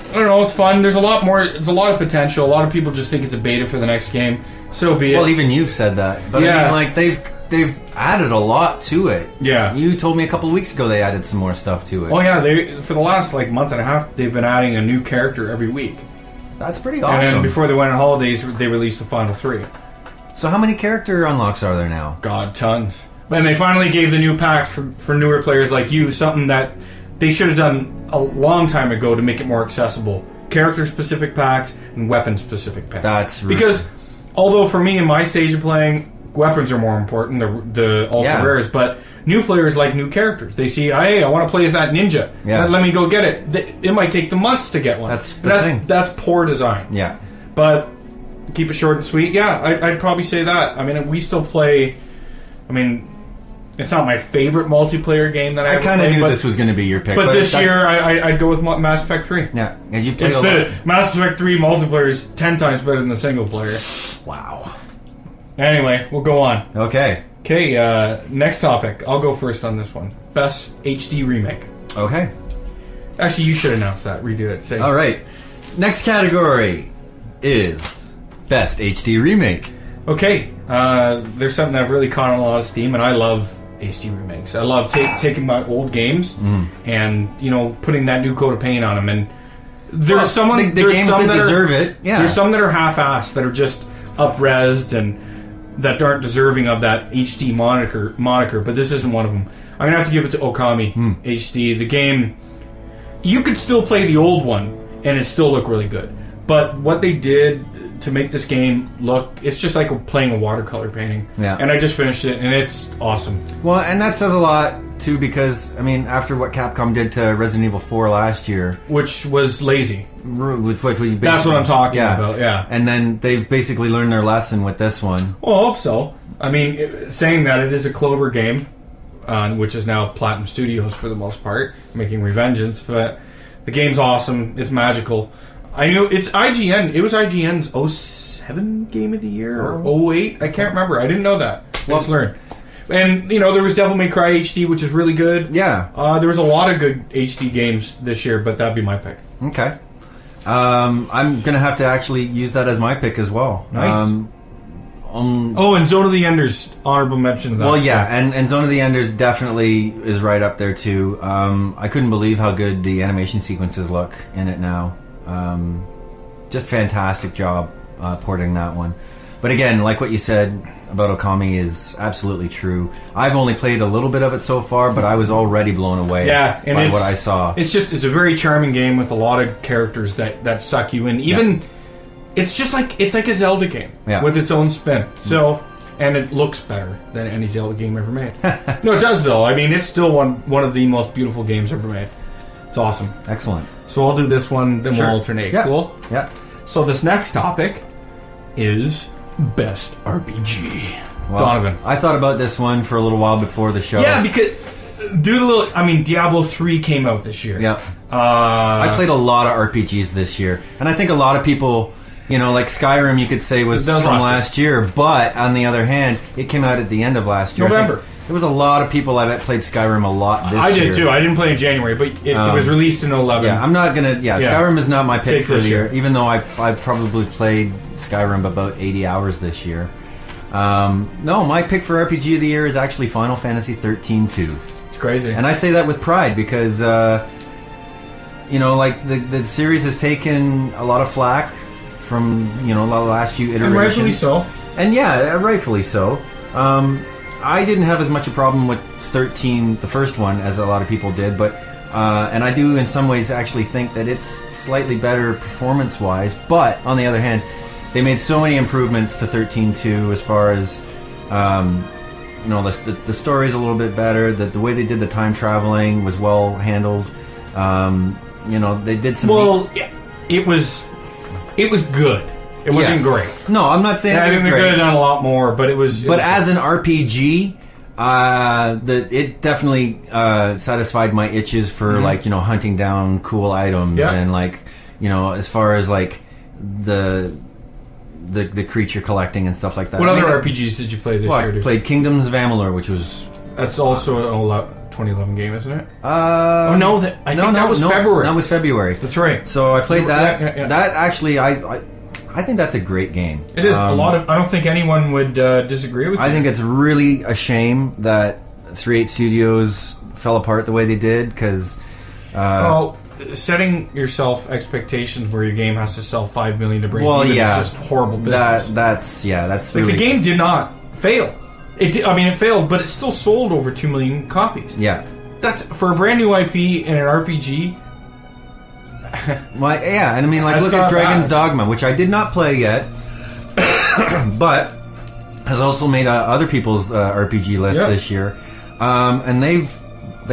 I don't know. It's fun. There's a lot more. It's a lot of potential. A lot of people just think it's a beta for the next game. So be it. Well, even you've said that. But yeah. I mean, like they've added a lot to it. Yeah. You told me a couple of weeks ago they added some more stuff to it. Oh yeah, for the last month and a half, they've been adding a new character every week. That's pretty awesome. And then before they went on holidays, they released the final 3. So how many character unlocks are there now? God, tons. And they finally gave the new pack for newer players like you, something that they should have done a long time ago to make it more accessible. Character-specific packs and weapon-specific packs. That's rude. Because, although for me in my stage of playing, weapons are more important, the ultra rares, but new players like new characters. They see, hey, I want to play as that ninja. Yeah. Let me go get it. It might take them months to get one. That's the thing. That's poor design. Yeah. But keep it short and sweet. Yeah, I'd probably say that. I mean, we still play. I mean, it's not my favorite multiplayer game that I kind of knew this was going to be your pick. But this year, I'd go with Mass Effect 3. Yeah. And you played Mass Effect 3 multiplayer is 10 times better than the single player. Wow. Anyway, we'll go on. Okay. Next topic. I'll go first on this one. Best HD remake. Okay. Actually, you should announce that. Redo it. Say. All right. Next category is Best HD Remake. Okay. There's something that I've really caught on a lot of steam, and I love HD remakes. I love taking my old games and putting that new coat of paint on them. And there's some games that deserve it. Yeah. There's some that are half-assed, that are just up-resed and that aren't deserving of that HD moniker. But this isn't one of them. I'm gonna have to give it to Okami HD. The game, you could still play the old one and it still look really good. But what they did to make this game look, it's just like playing a watercolor painting. Yeah. And I just finished it, and it's awesome. Well, and that says a lot, too, because, I mean, after what Capcom did to Resident Evil 4 last year... Which was lazy. That's what I'm talking about, yeah. And then they've basically learned their lesson with this one. Well, I hope so. I mean, saying that, it is a Clover game, which is now Platinum Studios for the most part, making Revengeance, but the game's awesome. It's magical. I knew it's IGN. It was IGN's 07 Game of the Year or 08. I can't remember. I didn't know that. Let's learn. And there was Devil May Cry HD, which is really good. Yeah. There was a lot of good HD games this year, but that'd be my pick. Okay. I'm gonna have to actually use that as my pick as well. Nice. And Zone of the Enders, honorable mention of that. Well, yeah, and Zone of the Enders definitely is right up there too. I couldn't believe how good the animation sequences look in it now. Just fantastic job porting that one. But again, like what you said about Okami is absolutely true. I've only played a little bit of it so far, but I was already blown away by what I saw. It's a very charming game with a lot of characters that suck you in. Even it's like a Zelda game with its own spin. So And it looks better than any Zelda game ever made. No, it does though. I mean, it's still one of the most beautiful games ever made. It's awesome. Excellent. So I'll do this one, then we'll alternate. Yeah. Cool? Yeah. So this next topic is Best RPG. Well, Donovan. I thought about this one for a little while before the show. Yeah, because Diablo 3 came out this year. Yeah. I played a lot of RPGs this year. And I think a lot of people... like Skyrim, you could say was from last year, but on the other hand, it came out at the end of last year. November. There was a lot of people I bet played Skyrim a lot this year. I did too. I didn't play in January, but it was released in 11. Yeah, I'm not gonna. Yeah, Skyrim is not my pick for the year, even though I probably played Skyrim about 80 hours this year. No, my pick for RPG of the year is actually Final Fantasy 13-2. It's crazy, and I say that with pride because the series has taken a lot of flack from the last few iterations, and rightfully so. And rightfully so. I didn't have as much a problem with 13, the first one, as a lot of people did, but and I do in some ways actually think that it's slightly better performance-wise. But on the other hand, they made so many improvements to 13.2 as far as the story's a little bit better. The way they did the time traveling was well handled. They did some. Well, it was good. It wasn't great. No, I'm not saying. I think they could have done a lot more, but it was. But as an RPG, it definitely satisfied my itches for hunting down cool items and as far as the creature collecting and stuff like that. What other RPGs did you play this year? I played Kingdoms of Amalur, which was. That's also a 2011 game, isn't it? I think that was February. That was February. That's right. So I played that. Yeah. That actually, I think that's a great game. It is a lot of. I don't think anyone would disagree with. I think it's really a shame that 3.8 Studios fell apart the way they did because. Setting yourself expectations where your game has to sell 5 million to break even is just horrible business. That's really, the game did not fail. It failed, but it still sold over 2 million copies. Yeah, that's for a brand new IP and an RPG. Well, yeah, and look at Dragon's Dogma, which I did not play yet, but has also made other people's RPG list this year, and they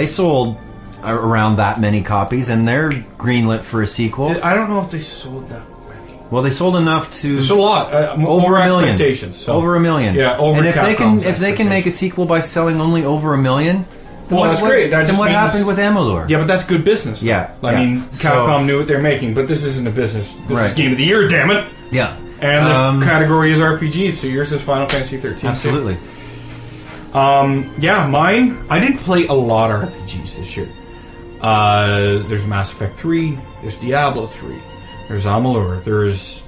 sold around that many copies, and they're greenlit for a sequel. I don't know if they sold that many. Well, they sold enough to. They sold a lot, over a million. Expectations. So. Over a million. Yeah, over. And if they can make a sequel by selling only over a million. Well, that's great. That then what happened with Amalur? Yeah, but that's good business. Though. Yeah. Capcom knew what they're making, but this isn't a business. This is Game of the Year, damn it. Yeah. And the category is RPGs, so yours is Final Fantasy 13. Absolutely. Mine. I didn't play a lot of RPGs this year. There's Mass Effect 3. There's Diablo 3. There's Amalur. There's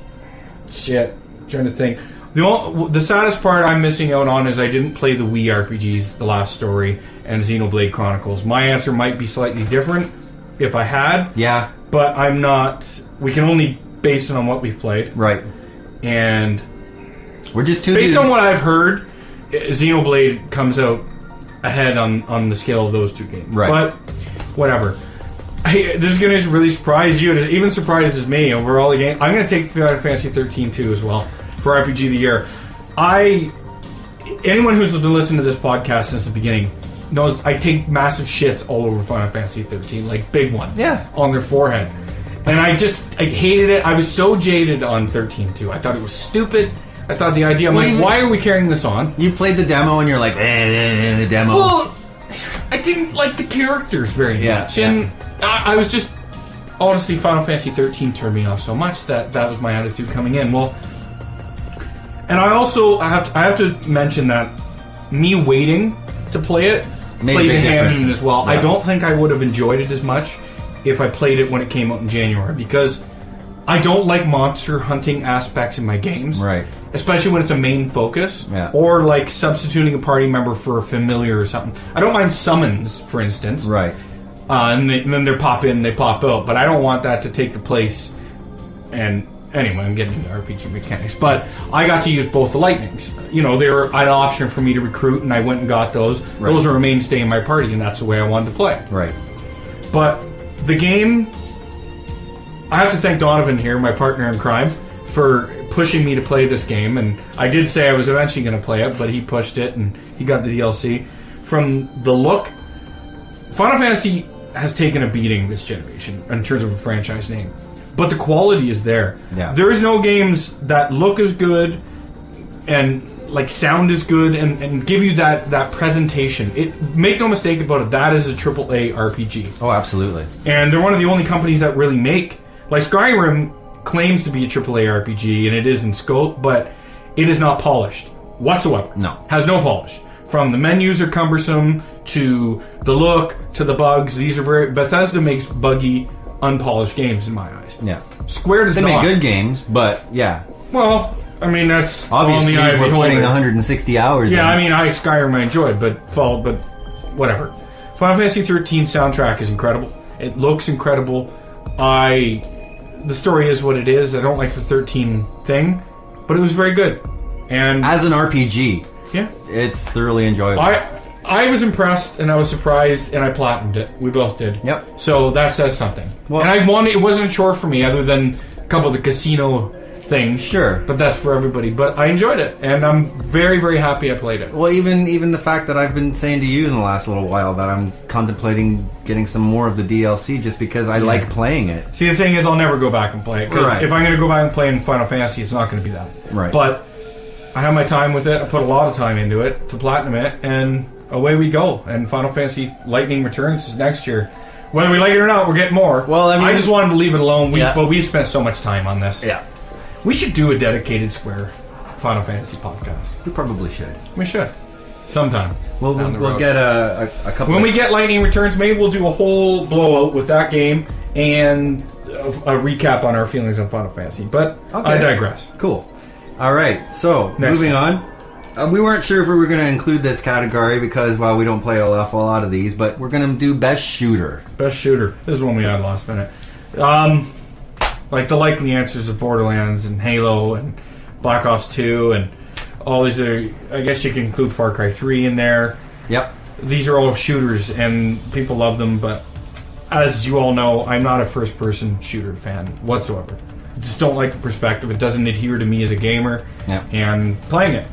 shit. I'm trying to think. The saddest part I'm missing out on is I didn't play the Wii RPGs, The Last Story, and Xenoblade Chronicles. My answer might be slightly different if I had. Yeah. But I'm not. We can only base it on what we've played. Right. And we're just two based dudes. on what I've heard, Xenoblade comes out ahead on the scale of those two games. Right. But whatever. This is going to really surprise you. It even surprises me over all the games. I'm going to take Final Fantasy 13-2 as well for RPG of the year. Anyone who's been listening to this podcast since the beginning knows I take massive shits all over Final Fantasy 13, like big ones, on their forehead. And I hated it. I was so jaded on 13-2. I thought it was stupid. I thought the idea, why are we carrying this on? You played the demo and you're like, the demo. Well, I didn't like the characters very much. And I was just, honestly, Final Fantasy 13 turned me off so much that was my attitude coming in. Well, and I have to mention that me waiting to play it plays a hand in it as well. Yeah. I don't think I would have enjoyed it as much if I played it when it came out in January, because I don't like monster hunting aspects in my games. Right. Especially when it's a main focus. Yeah. Or like substituting a party member for a familiar or something. I don't mind summons, for instance. Right. And then they pop in, they pop out. But I don't want that to take the place. And anyway, I'm getting into RPG mechanics. But I got to use both the lightnings. They were an option for me to recruit, and I went and got those. Right. Those are a mainstay in my party, and that's the way I wanted to play. Right. But the game, I have to thank Donovan here, my partner in crime, for pushing me to play this game, and I did say I was eventually going to play it, but he pushed it, and he got the DLC. From the look, Final Fantasy has taken a beating this generation in terms of a franchise name, but the quality is there. Yeah. There's no games that look as good and like sound as good and give you that presentation. Make no mistake about it, that is a AAA RPG. Oh, absolutely. And they're one of the only companies that really make, like Skyrim claims to be a AAA RPG, and it is in scope, but it is not polished whatsoever. No. Has no polish. From the menus are cumbersome, to the look, to the bugs. These are very... Bethesda makes buggy, unpolished games in my eyes. Yeah. Square does They not. make good games, but yeah. Well, I mean, that's Obviously, on the eye of if the we're putting beholder. 160 hours Yeah, in. I mean, Skyrim I enjoyed, but whatever. Final Fantasy 13 soundtrack is incredible. It looks incredible. The story is what it is. I don't like the 13 thing, but it was very good. And As an RPG, yeah, it's thoroughly enjoyable. I was impressed, and I was surprised, and I platinumed it. We both did. Yep. So that says something. Well- And it wasn't a chore for me, other than a couple of the casino things. Sure. But that's for everybody. But I enjoyed it, and I'm very, very happy I played it. Well, even the fact that I've been saying to you in the last little while that I'm contemplating getting some more of the DLC just because I like playing it. See, the thing is, I'll never go back and play it. Because Right. if I'm going to go back and play in Final Fantasy, it's not going to be that. Right. But I have my time with it. I put a lot of time into it to platinum it, and away we go. And Final Fantasy Lightning Returns is next year. Whether we like it or not, we're getting more. Well, I mean- just wanted to leave it alone. Yeah. But we spent so much time on this. Yeah. We should do a dedicated Square Final Fantasy podcast. We probably should. We should. Sometime. We'll down the we'll road. get a couple. When we get Lightning Returns, maybe we'll do a whole blowout with that game and a recap on our feelings on Final Fantasy. But Okay. I digress. Cool. All right. So Next moving one. on. We weren't sure if we were going to include this category because, well, we don't play an awful lot of these, but we're going to do best shooter. Best shooter. This is one we had last minute. Like the likely answers of Borderlands and Halo and Black Ops 2 and all these other... I guess you can include Far Cry 3 in there. Yep. These are all shooters and people love them, but as you all know, I'm not a first-person shooter fan whatsoever. I just don't like the perspective. It doesn't adhere to me as a gamer and playing it.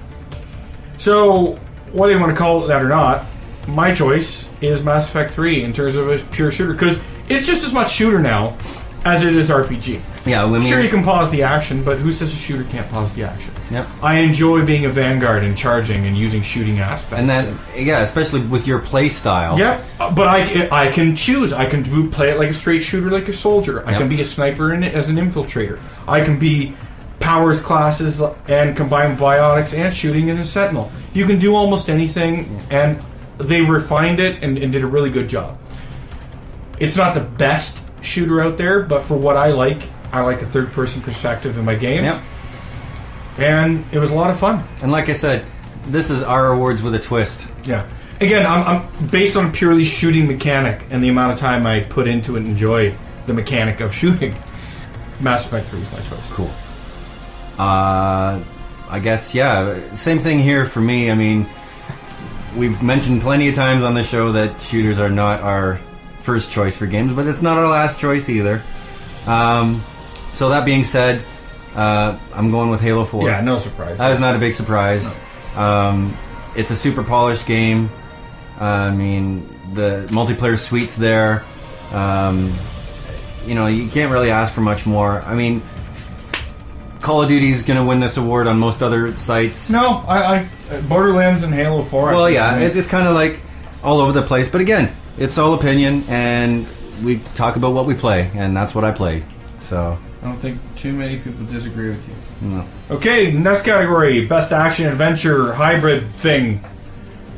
So, whether you want to call it that or not, my choice is Mass Effect 3 in terms of a pure shooter, because it's just as much shooter now as it is RPG. Yeah, I mean, Sure, you can pause the action, but who says a shooter can't pause the action? Yep. I enjoy being a vanguard and charging and using shooting aspects. And then, yeah, especially with your play style. Yeah, but I can choose. I can play it like a straight shooter, like a soldier. I can be a sniper in it as an infiltrator. I can be powers classes and combine biotics and shooting in a sentinel. You can do almost anything, and they refined it and did a really good job. It's not the best shooter out there, but for what I like a third-person perspective in my games. Yep. And it was a lot of fun. And like I said, this is our awards with a twist. Yeah. Again, I'm based on a purely shooting mechanic and the amount of time I put into it and enjoy the mechanic of shooting. Mass Effect 3 is my choice. Cool. I guess, yeah. Same thing here for me. I mean, we've mentioned plenty of times on the show that shooters are not our first choice for games, but it's not our last choice either. So that being said, I'm going with Halo 4. Yeah, no surprise. That is not a big surprise. No. It's a super polished game. I mean, the multiplayer suite's there. You can't really ask for much more. I mean, Call of Duty's going to win this award on most other sites. No, I Borderlands and Halo 4. Well, yeah, it's kind of like all over the place. But again, it's all opinion, and we talk about what we play, and that's what I played. So I don't think too many people disagree with you. no. Okay, next category: best action adventure hybrid thing,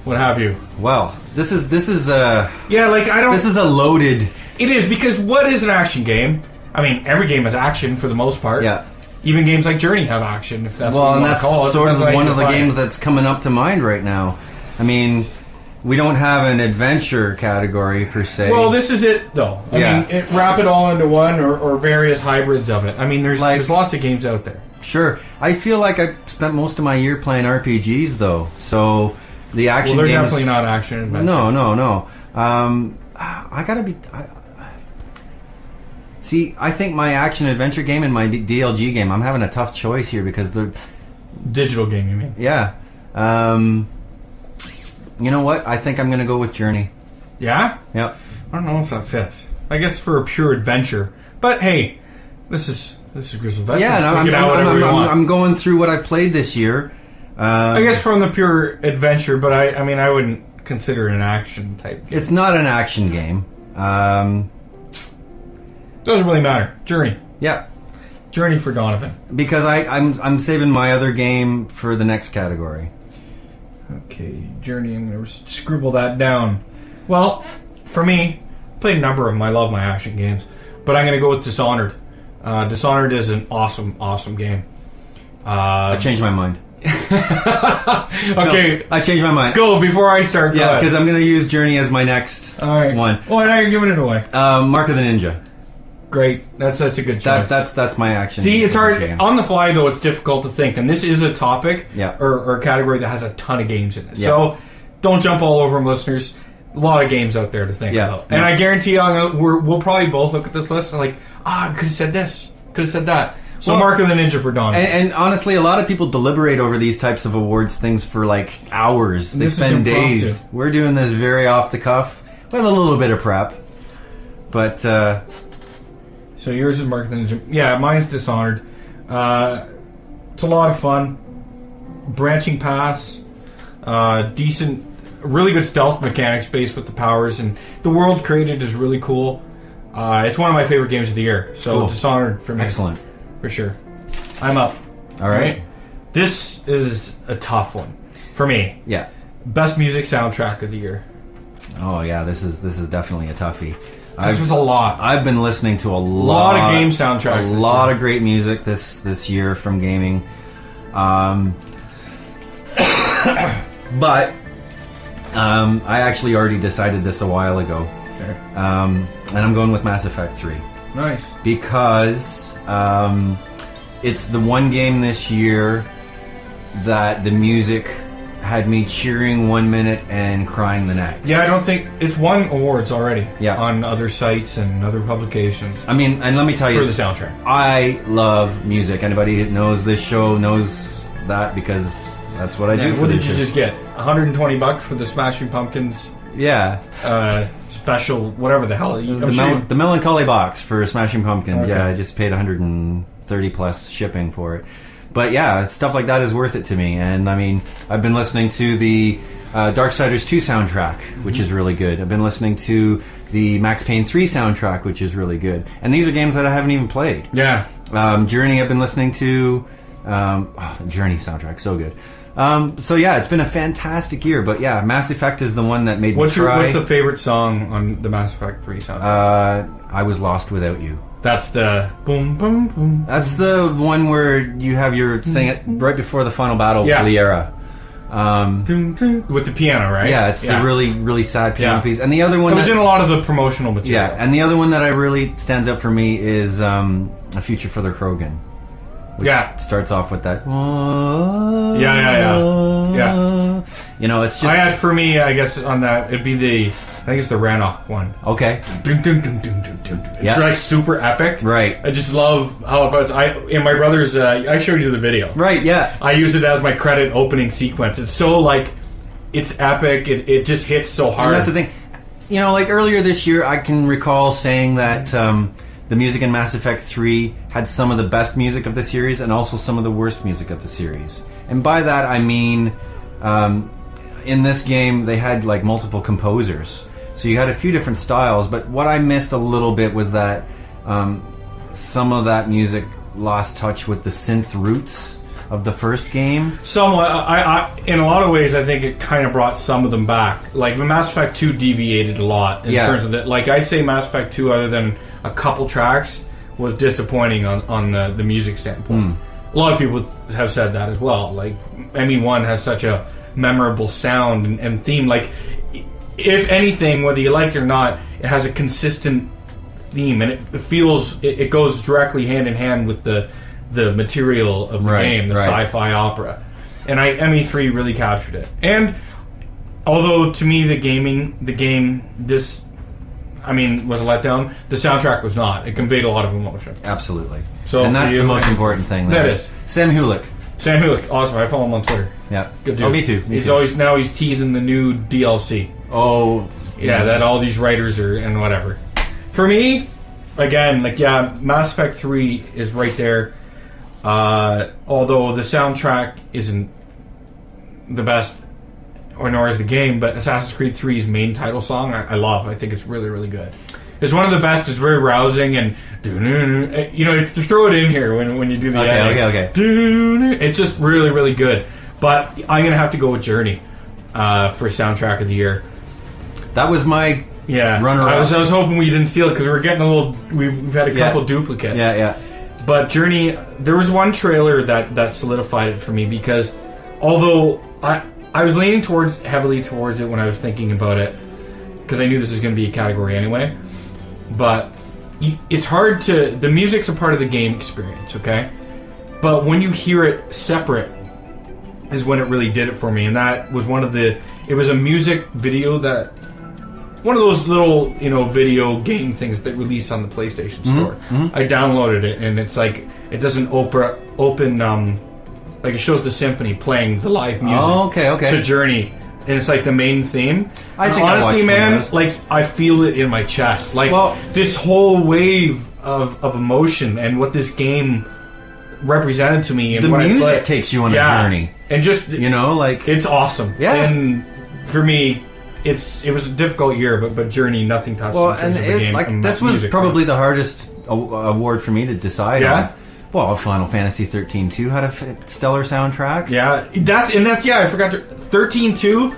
what have you? Well, this is Yeah, like I don't. this is a loaded. It is, because what is an action game? I mean, every game has action for the most part. Yeah. Even games like Journey have action, if that's Well, what you and want that's to call it. sort of Depends on how one you of the define games it. that's coming up to mind right now. I mean, we don't have an adventure category per se. Well, this is it, though. I mean, wrap it all into one, or various hybrids of it. I mean, there's lots of games out there. Sure. I feel like I spent most of my year playing RPGs, though. So the action Well, they're games... definitely not action adventure. No. I gotta be... See, I think my action-adventure game and my DLG game, I'm having a tough choice here because they're... Digital game, you mean? Yeah. You know what? I think I'm going to go with Journey. Yeah? Yep. I don't know if that fits. I guess for a pure adventure. But hey, this is Grizzled Veterans. Yeah, I'm going through what I played this year. I guess from the pure adventure, but I mean, I wouldn't consider it an action type game. It's not an action game. Doesn't really matter. Journey. Yeah. Journey for Donovan. Because I'm saving my other game for the next category. Okay, Journey. I'm going to scribble that down. Well, for me, played a number of them. I love my action games. But I'm going to go with Dishonored. Dishonored is an awesome game. I changed my mind. Okay. No, I changed my mind. Go before I start. Yeah, because I'm going to use Journey as my next one. Oh, and I'm giving it away. Mark of the Ninja. Great. That's a good choice. That's my action. See, it's hard. On the fly, though, it's difficult to think. And this is a topic or a category that has a ton of games in it. Yeah. So don't jump all over them, listeners. A lot of games out there to think about. And I guarantee you, we'll probably both look at this list and I could have said this. Could have said that. So Mark of the Ninja for Don. And honestly, a lot of people deliberate over these types of awards things for hours. They spend days. We're doing this very off the cuff with a little bit of prep. But so yours is Mark of the Ninja. Yeah, mine's Dishonored. It's a lot of fun. Branching paths. Decent, really good stealth mechanics based with the powers, and the world created is really cool. It's one of my favorite games of the year. So cool. Dishonored for me. Excellent. For sure. I'm up. All right. This is a tough one for me. Yeah. Best music soundtrack of the year. Oh yeah, this is definitely a toughie. This was a lot. I've been listening to a lot of game soundtracks. A lot of great music this year from gaming. But I actually already decided this a while ago. Okay. And I'm going with Mass Effect 3. Nice. Because it's the one game this year that the music had me cheering 1 minute and crying the next. Yeah, I don't think it's won awards already. Yeah. On other sites and other publications. I mean, and let me tell you, for the soundtrack, I love music. Anybody that knows this show knows that because that's what I do. What did you just get? $120 for the Smashing Pumpkins? Yeah. Special, whatever the hell. The Melancholy box for Smashing Pumpkins. Okay. Yeah, I just paid 130 plus shipping for it. But yeah, stuff like that is worth it to me. And I mean, I've been listening to the Darksiders 2 soundtrack, which is really good. I've been listening to the Max Payne 3 soundtrack, which is really good. And these are games that I haven't even played. Yeah. Journey I've been listening to. Journey soundtrack, so good. So yeah, it's been a fantastic year. But yeah, Mass Effect is the one that made me cry. What's the favorite song on the Mass Effect 3 soundtrack? I Was Lost Without You. That's the boom, boom, boom. That's the one where you have your thing right before the final battle of Liera. With the piano, right? Yeah, it's the really, really sad piano piece. And the other one... It was in a lot of the promotional material. Yeah, and the other one that I really stands out for me is A Future for the Krogan. Which starts off with that... Yeah. You know, it's just... for me, I guess, on that, it'd be the... I think it's the Rannoch one. Okay. It's like super epic. Right. I just love how it buzzes. In my brother's... I showed you the video. Right, yeah. I use it as my credit opening sequence. It's so, it's epic. It just hits so hard. And that's the thing. You know, earlier this year, I can recall saying that... the music in Mass Effect 3 had some of the best music of the series and also some of the worst music of the series. And by that I mean, in this game they had multiple composers. So you had a few different styles, but what I missed a little bit was that some of that music lost touch with the synth roots of the first game. Somewhat. I in a lot of ways, I think it kind of brought some of them back. Mass Effect 2 deviated a lot in terms of that. I'd say Mass Effect 2, other than a couple tracks, was disappointing on the music standpoint. A lot of people have said that as well. ME1 has such a memorable sound and theme. If anything, whether you like it or not, it has a consistent theme, and it feels it goes directly hand in hand with the material of the game, the sci-fi opera. And ME3 really captured it. And although to me the game, this I mean, was a letdown. The soundtrack was not. It conveyed a lot of emotion. Absolutely. So and that's the most important thing. That is. Sam Hulick. Sam Hulick, awesome. I follow him on Twitter. Yeah. Good dude. Oh, me too. He's teasing the new DLC. Oh. Yeah, that all these writers are and whatever. For me, again, Mass Effect 3 is right there. Although the soundtrack isn't the best, or nor is the game, but Assassin's Creed 3's main title song I love. I think it's really, really good. It's one of the best. It's very rousing, and to throw it in here when you do the editing. Okay. It's just really, really good. But I'm gonna have to go with Journey for soundtrack of the year. That was my runner-up. I was hoping we didn't steal it because we're getting a little. We've had a couple duplicates. Yeah. But Journey, there was one trailer that solidified it for me because although I was leaning heavily towards it when I was thinking about it because I knew this was going to be a category anyway. But it's hard to. The music's a part of the game experience, okay? But when you hear it separate, is when it really did it for me, and that was one of the. It was a music video that. One of those little, video game things that released on the PlayStation Store. Mm-hmm. I downloaded it, and it's like it doesn't open. Like it shows the symphony playing the live music. Oh, okay. To Journey. And it's like the main theme. I think honestly, man, I feel it in my chest. This whole wave of emotion and what this game represented to me. And the music takes you on a journey, and just it's awesome. Yeah, and for me, it was a difficult year, but Journey, nothing touched. Well, and this was probably the hardest award for me to decide on. Well, Final Fantasy 13-2 had a stellar soundtrack. Yeah, that's I forgot to 13-2.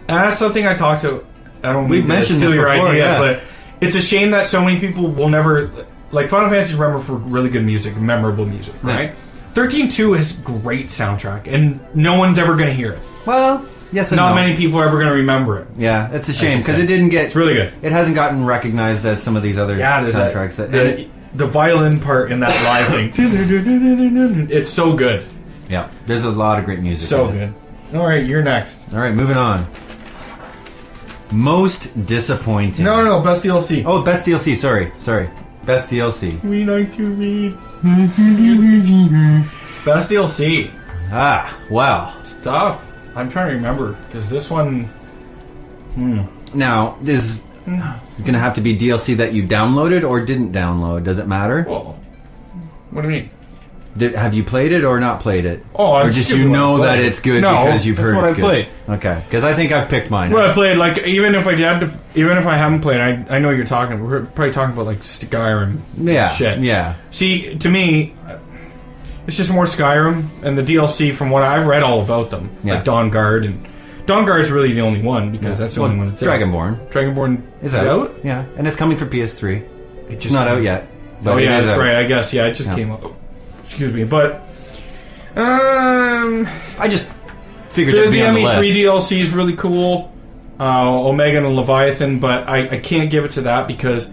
That's something I talked to. I don't We've mentioned this your before, idea, but it's a shame that so many people will never Final Fantasy. Remember for really good music, memorable music, right? 13-2 has great soundtrack, and no one's ever going to hear it. Well, yes and not many people are ever going to remember it. Yeah, it's a shame because it didn't get. It's really good. It hasn't gotten recognized as some of these other soundtracks. The violin part in that live thing, it's so good. Yeah, there's a lot of great music. So good. All right, you're next. All right, moving on. Most disappointing. No, best DLC. Oh, best DLC. Sorry, best DLC. We like to read. Best DLC. Wow. It's tough. I'm trying to remember because this one. Now, is going to have to be DLC that you downloaded or didn't download. Does it matter? Whoa. What do you mean? Have you played it or not played it? Oh, or just you know that it's good because you've heard it's good? Played. Okay, because I think I've picked mine. Well, I played even if I haven't played, I know what you're talking about. We're probably talking about Skyrim. Shit. Yeah. See, to me, it's just more Skyrim and the DLC from what I've read all about them, like Dawnguard and. Dawnguard's really the only one because that's the only one that's Dragonborn. Dragonborn is out? Yeah, and it's coming for PS3. It's not out yet. But that's right. I guess it just came out. Excuse me, but I just figured it'd be on the list. The ME3 DLC is really cool. Omega and Leviathan, but I can't give it to that because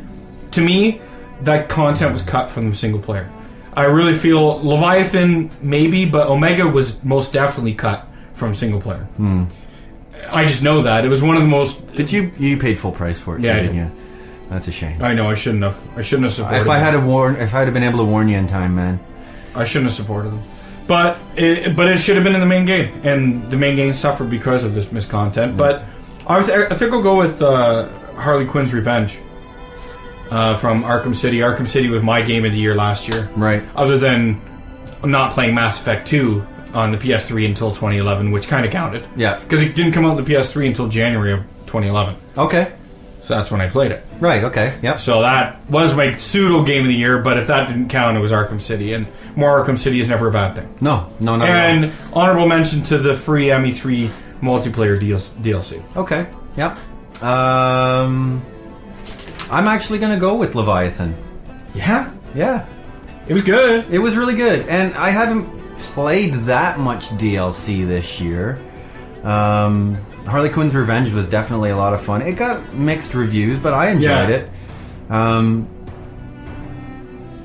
to me that content was cut from the single player. I really feel Leviathan maybe, but Omega was most definitely cut from single player. I just know that it was one of the most. Did you paid full price for it? Yeah, didn't you? That's a shame. I know. I shouldn't have supported. If I had been able to warn you in time, man, I shouldn't have supported them. But it should have been in the main game, and the main game suffered because of this miscontent. But I think I'll go with Harley Quinn's Revenge from Arkham City. Arkham City was my game of the year last year. Right. Other than not playing Mass Effect 2 on the PS3 until 2011, which kind of counted. Yeah. Because it didn't come out on the PS3 until January of 2011. Okay. So that's when I played it. Right, okay, yep. So that was my pseudo game of the year, but if that didn't count, it was Arkham City. And more Arkham City is never a bad thing. No, not at all. And honorable mention to the free ME3 multiplayer DLC. Okay, yep. I'm actually going to go with Leviathan. Yeah? Yeah. It was good. It was really good. And I haven't played that much DLC this year. Harley Quinn's Revenge was definitely a lot of fun. It got mixed reviews, but I enjoyed it.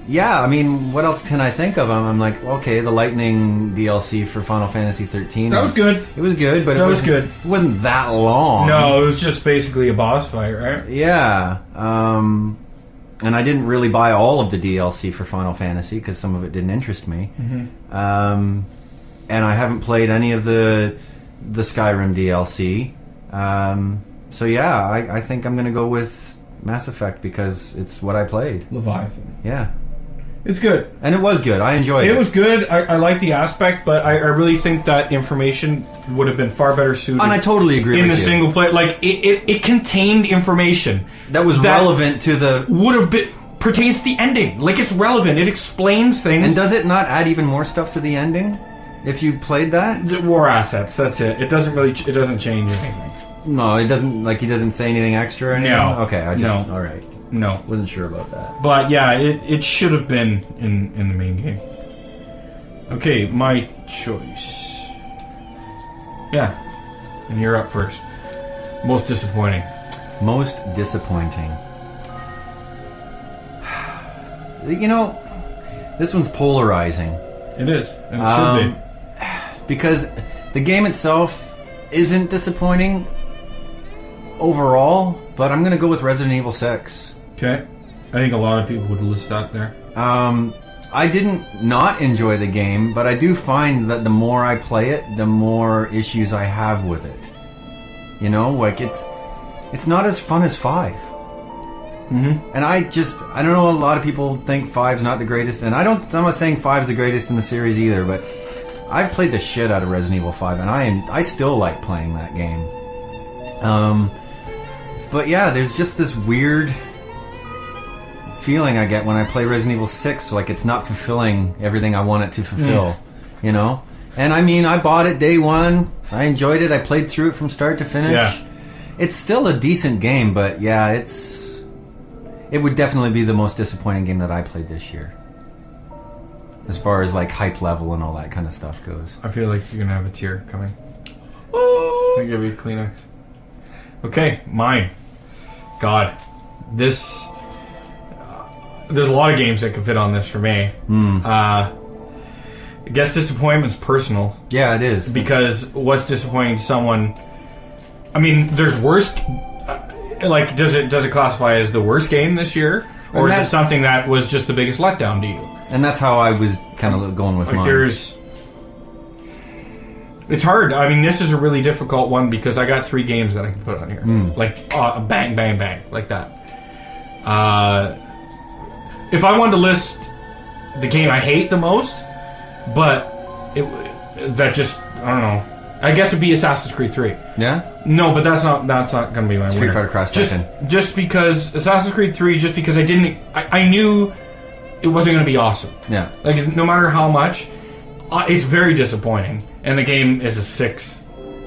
yeah, I mean, what else can I think of? I'm like, okay, the Lightning DLC for Final Fantasy 13. That was good. It was good, but It wasn't that long. No, it was just basically a boss fight, right? Yeah. And I didn't really buy all of the DLC for Final Fantasy because some of it didn't interest me. And I haven't played any of the Skyrim DLC. So yeah, I think I'm going to go with Mass Effect because it's what I played. Leviathan. Yeah. It's good. And it was good. I enjoyed it. It was good. I like the aspect, but I really think that information would have been far better suited. And I totally agree in with the you. single player. Like, it contained information that was relevant to the... would have been... pertains to the ending. Like, it's relevant. It explains things. And does it not add even more stuff to the ending? If you played that? The war assets, that's it. It doesn't really... it doesn't change anything. No, it doesn't... Like, he doesn't say anything extra or anything? No. Okay, No. All right. No. Wasn't sure about that. But, yeah, it should have been in the main game. Okay, my choice. Yeah. And you're up first. Most disappointing. Most disappointing. You know, this one's polarizing. It is. And it should be. Because the game itself isn't disappointing overall, but I'm going to go with Resident Evil 6. Okay. I think a lot of people would list that there. I didn't not enjoy the game, but I do find that the more I play it, the more issues I have with it. You know, like it's not as fun as 5. And I don't know, a lot of people think 5's not the greatest, and I'm not saying 5's the greatest in the series either, but I've played the shit out of Resident Evil 5, and I still like playing that game. But yeah, there's just this weird feeling I get when I play Resident Evil 6, like it's not fulfilling everything I want it to fulfill, you know? And I mean, I bought it day one, I enjoyed it, I played through it from start to finish. Yeah. It's still a decent game, but yeah, it would definitely be the most disappointing game that I played this year. As far as like hype level and all that kind of stuff goes. I feel like you're going to have a tear coming. I'll give you a Kleenex. Okay, mine. God. This... there's a lot of games that could fit on this for me. I guess disappointment's personal. Yeah, it is. Because what's disappointing to someone... I mean, there's worse... like, does it classify as the worst game this year? Or is it something that was just the biggest letdown to you? And that's how I was kind of going with mine. It's hard. I mean, this is a really difficult one because I got 3 games that I can put on here. Like, bang, bang, bang. Like that. If I wanted to list the game I hate the most, but I don't know. I guess it'd be Assassin's Creed 3. Yeah? No, but that's not going to be my Street winner. Fighter Cross Tekken. Just because Assassin's Creed 3, just because I knew it wasn't going to be awesome. Yeah. Like, no matter how much, it's very disappointing. And the game is a 6.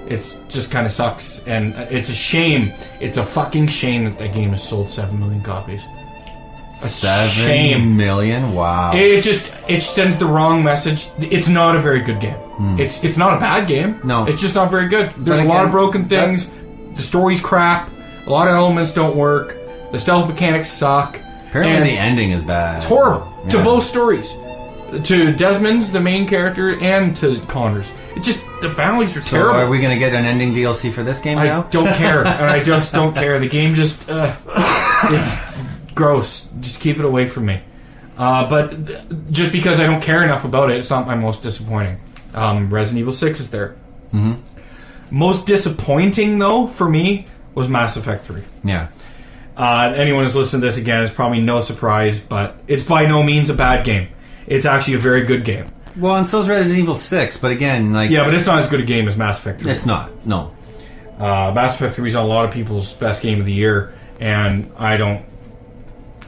It just kind of sucks. And it's a shame. It's a fucking shame that game has sold 7 million copies. 7 million? Wow. It sends the wrong message. It's not a very good game. It's not a bad game. No. It's just not very good. There's a lot of broken things. The story's crap. A lot of elements don't work. The stealth mechanics suck. Apparently the ending is bad. It's horrible. Yeah. To both stories. To Desmond's, the main character, and to Connor's. It's just, the families are terrible. So are we going to get an ending DLC for this game now? I don't care. And I just don't care. The game just... it's gross. Just keep it away from me. But just because I don't care enough about it, it's not my most disappointing. Resident Evil 6 is there. Most disappointing, though, for me, was Mass Effect 3. Yeah. Anyone who's listened to this again is probably no surprise, but it's by no means a bad game. It's actually a very good game. Well, and so is Resident Evil 6, but again, like... Yeah, but it's not as good a game as Mass Effect 3. It's not, no. Mass Effect 3 is on a lot of people's best game of the year, and I don't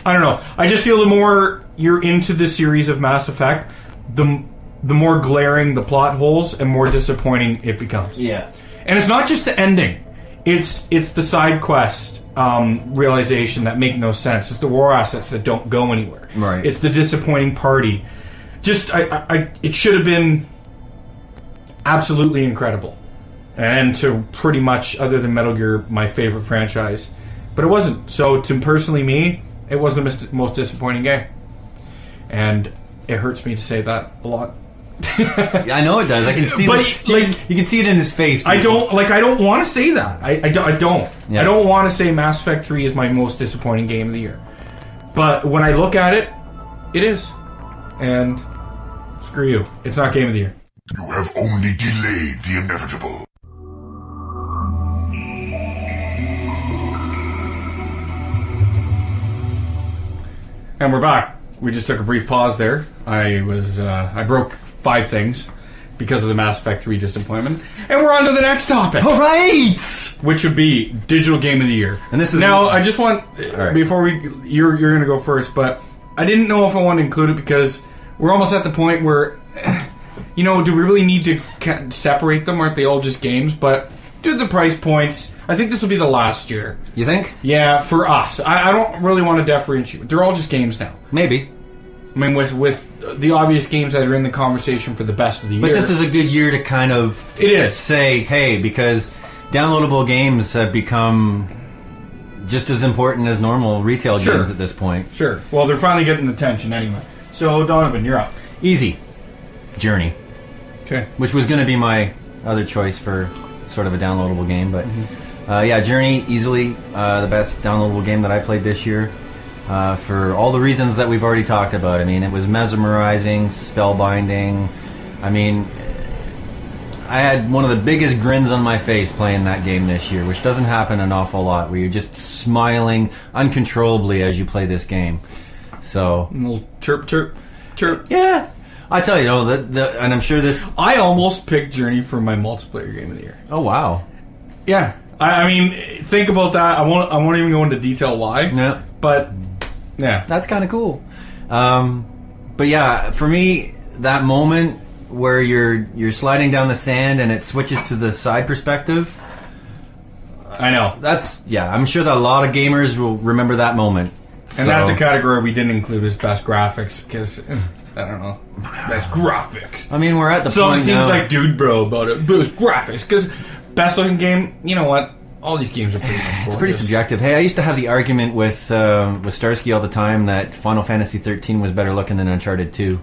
know. I just feel the more you're into the series of Mass Effect, the more glaring the plot holes and more disappointing it becomes. Yeah. And it's not just the ending. It's the side quest realization that make no sense. It's the war assets that don't go anywhere. Right. It's the disappointing party. Just it should have been absolutely incredible. And to pretty much, other than Metal Gear, my favorite franchise. But it wasn't. So to personally me, it was the most disappointing game. and it hurts me to say that a lot. I know it does. I can see, but you can see it in his face. People. I don't want to say that. I don't. Yeah. I don't want to say Mass Effect 3 is my most disappointing game of the year. But when I look at it, it is. And screw you. It's not game of the year. You have only delayed the inevitable. And we're back. We just took a brief pause there. I broke 5 things because of the Mass Effect 3 disappointment. And we're on to the next topic. All right! Which would be Digital Game of the Year. And this is... Now, I just want... Right. Before you're going to go first, but I didn't know if I want to include it because we're almost at the point where... You know, do we really need to separate them? Aren't they all just games? But due to the price points, I think this will be the last year. You think? Yeah, for us. I don't really want to differentiate. They're all just games now. Maybe. I mean, with the obvious games that are in the conversation for the best of the year. But this is a good year to kind of say, hey, because downloadable games have become just as important as normal retail games at this point. Sure. Well, they're finally getting the attention anyway. So, Donovan, you're up. Easy. Journey. Okay. Which was going to be my other choice for sort of a downloadable game. But, Journey, easily the best downloadable game that I played this year. For all the reasons that we've already talked about. I mean, it was mesmerizing, spellbinding. I mean, I had one of the biggest grins on my face playing that game this year, which doesn't happen an awful lot, where you're just smiling uncontrollably as you play this game. So, a little chirp, chirp, chirp. Yeah. I tell you, and I'm sure this... I almost picked Journey for my multiplayer game of the year. Oh, wow. Yeah. I mean, think about that. I won't even go into detail why. Yeah. But... Yeah, that's kind of cool. But yeah, for me, that moment where you're sliding down the sand and it switches to the side perspective. I know. I'm sure that a lot of gamers will remember that moment. And that's a category we didn't include as best graphics because I don't know, best graphics. I mean, we're at the point now. So it seems like dude bro about it. Best graphics because best looking game. You know what? All these games are pretty much gorgeous. It's pretty subjective. Hey, I used to have the argument with Starsky all the time that Final Fantasy 13 was better looking than Uncharted 2.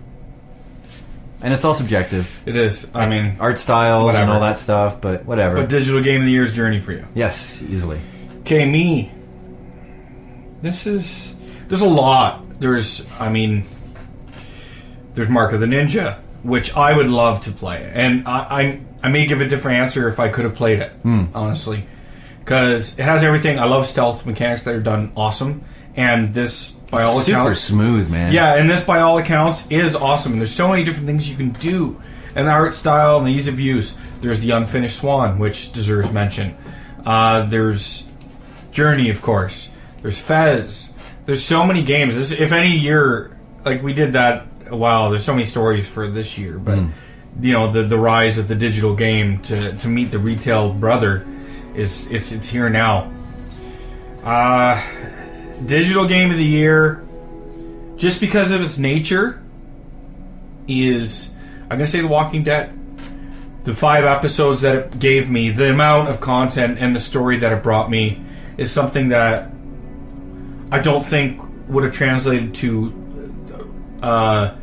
And it's all subjective. It is. I mean... Art styles and all that stuff, but whatever. But Digital Game of the Year's Journey for you. Yes, easily. Okay, me. There's a lot. There's Mark of the Ninja, which I would love to play. And I may give a different answer if I could have played it, honestly. Because it has everything. I love stealth mechanics that are done awesome. And this, by all accounts... super smooth, man. Yeah, and this, by all accounts, is awesome. And there's so many different things you can do. And the art style and the ease of use. There's the Unfinished Swan, which deserves mention. There's Journey, of course. There's Fez. There's so many games. If any year... Like, we did that... Wow, there's so many stories for this year. But, you know, the rise of the digital game to meet the retail brother... It's here now. Digital Game of the Year, just because of its nature, is I'm gonna say The Walking Dead. The 5 episodes that it gave me, the amount of content and the story that it brought me, is something that I don't think would have translated to a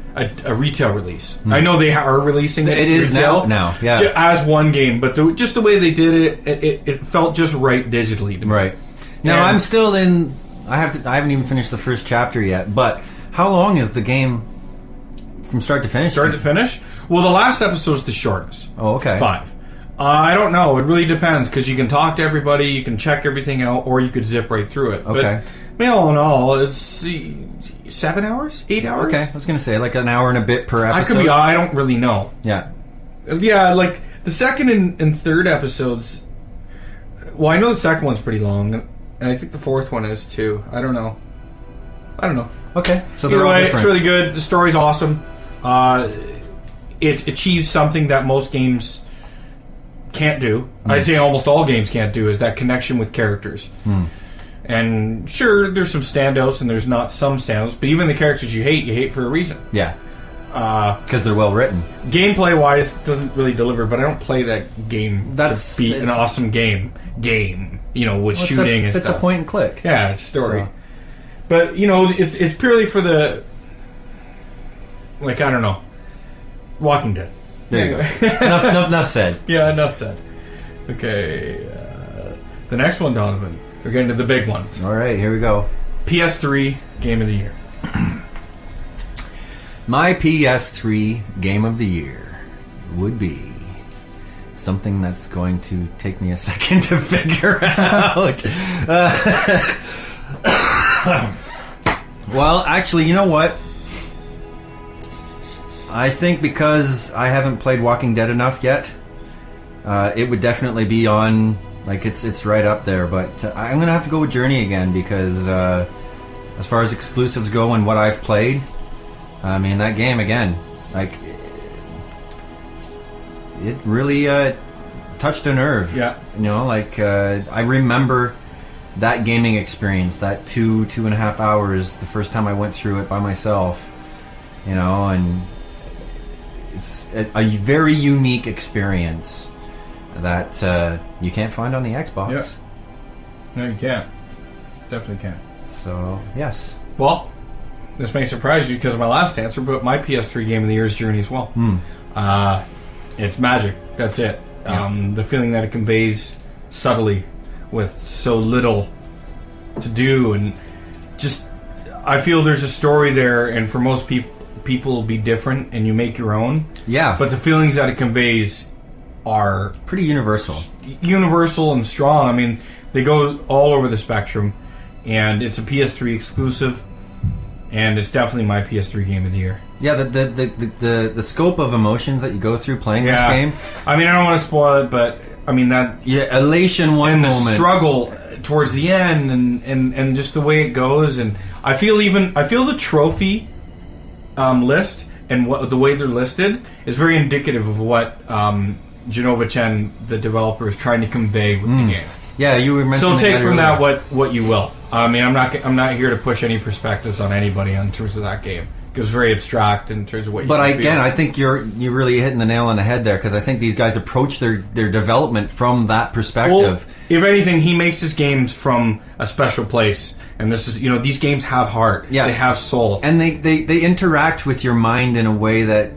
retail release. I know they are releasing it. It is retail now, yeah, as one game, but just the way they did it felt just right digitally to me. Right. Now I'm still in. I haven't even finished the first chapter yet. But how long is the game from start to finish? Start to finish? Well, the last episode's the shortest. Oh, okay. 5. I don't know. It really depends because you can talk to everybody, you can check everything out, or you could zip right through it. Okay. But all in all, it's 7 hours, 8 hours. Okay, I was gonna say like an hour and a bit per episode. I don't really know. Yeah. Yeah, like the second and third episodes. Well, I know the second one's pretty long, and I think the fourth one is too. I don't know. Okay, so either way, it's really good. The story's awesome. It achieves something that most games can't do. I'd say almost all games can't do, is that connection with characters. And sure, there's some standouts and there's not some standouts, but even the characters you hate for a reason. Yeah. Because they're well written. Gameplay wise, doesn't really deliver, but I don't play that game to beat an awesome game. You know, with shooting and stuff. It's a point and click. Yeah, it's story. So. But you know, it's purely for the like, I don't know. Walking Dead. There you go. enough said. Yeah, enough said. Okay. The next one, Donovan. We're getting to the big ones. All right, here we go. PS3 Game of the Year. My PS3 Game of the Year would be something that's going to take me a second to figure out. Well, actually, you know what? I think because I haven't played Walking Dead enough yet, it would definitely be on, like, it's right up there. But I'm going to have to go with Journey again because as far as exclusives go and what I've played, I mean, that game, again, like, it really touched a nerve. Yeah. You know, like, I remember that gaming experience, that 2.5 hours, the first time I went through it by myself, you know, and it's a very unique experience that you can't find on the Xbox. Yeah. No, you can't. Definitely can't. So, yes. Well, this may surprise you because of my last answer, but my PS3 Game of the Year is Journey as well. It's magic. That's it. Yeah. The feeling that it conveys subtly with so little to do, and just, I feel there's a story there, and for most people will be different, and you make your own. Yeah. But the feelings that it conveys are pretty universal. Universal and strong. I mean, they go all over the spectrum, and it's a PS3 exclusive, and it's definitely my PS3 Game of the Year. Yeah, the scope of emotions that you go through playing this game. I mean, I don't want to spoil it, but I mean that. Yeah, elation one moment, the struggle towards the end, and just the way it goes, and I feel the trophy list and the way they're listed is very indicative of what Genova Chen, the developer, is trying to convey with the game. Yeah, you were mentioning. So take from that what you will. I mean, I'm not here to push any perspectives on anybody in terms of that game. It's very abstract in terms of what you But feel. I think you're really hitting the nail on the head there, because I think these guys approach their development from that perspective. Well, if anything, he makes his games from a special place, and this is, these games have heart. Yeah. They have soul, and they interact with your mind in a way that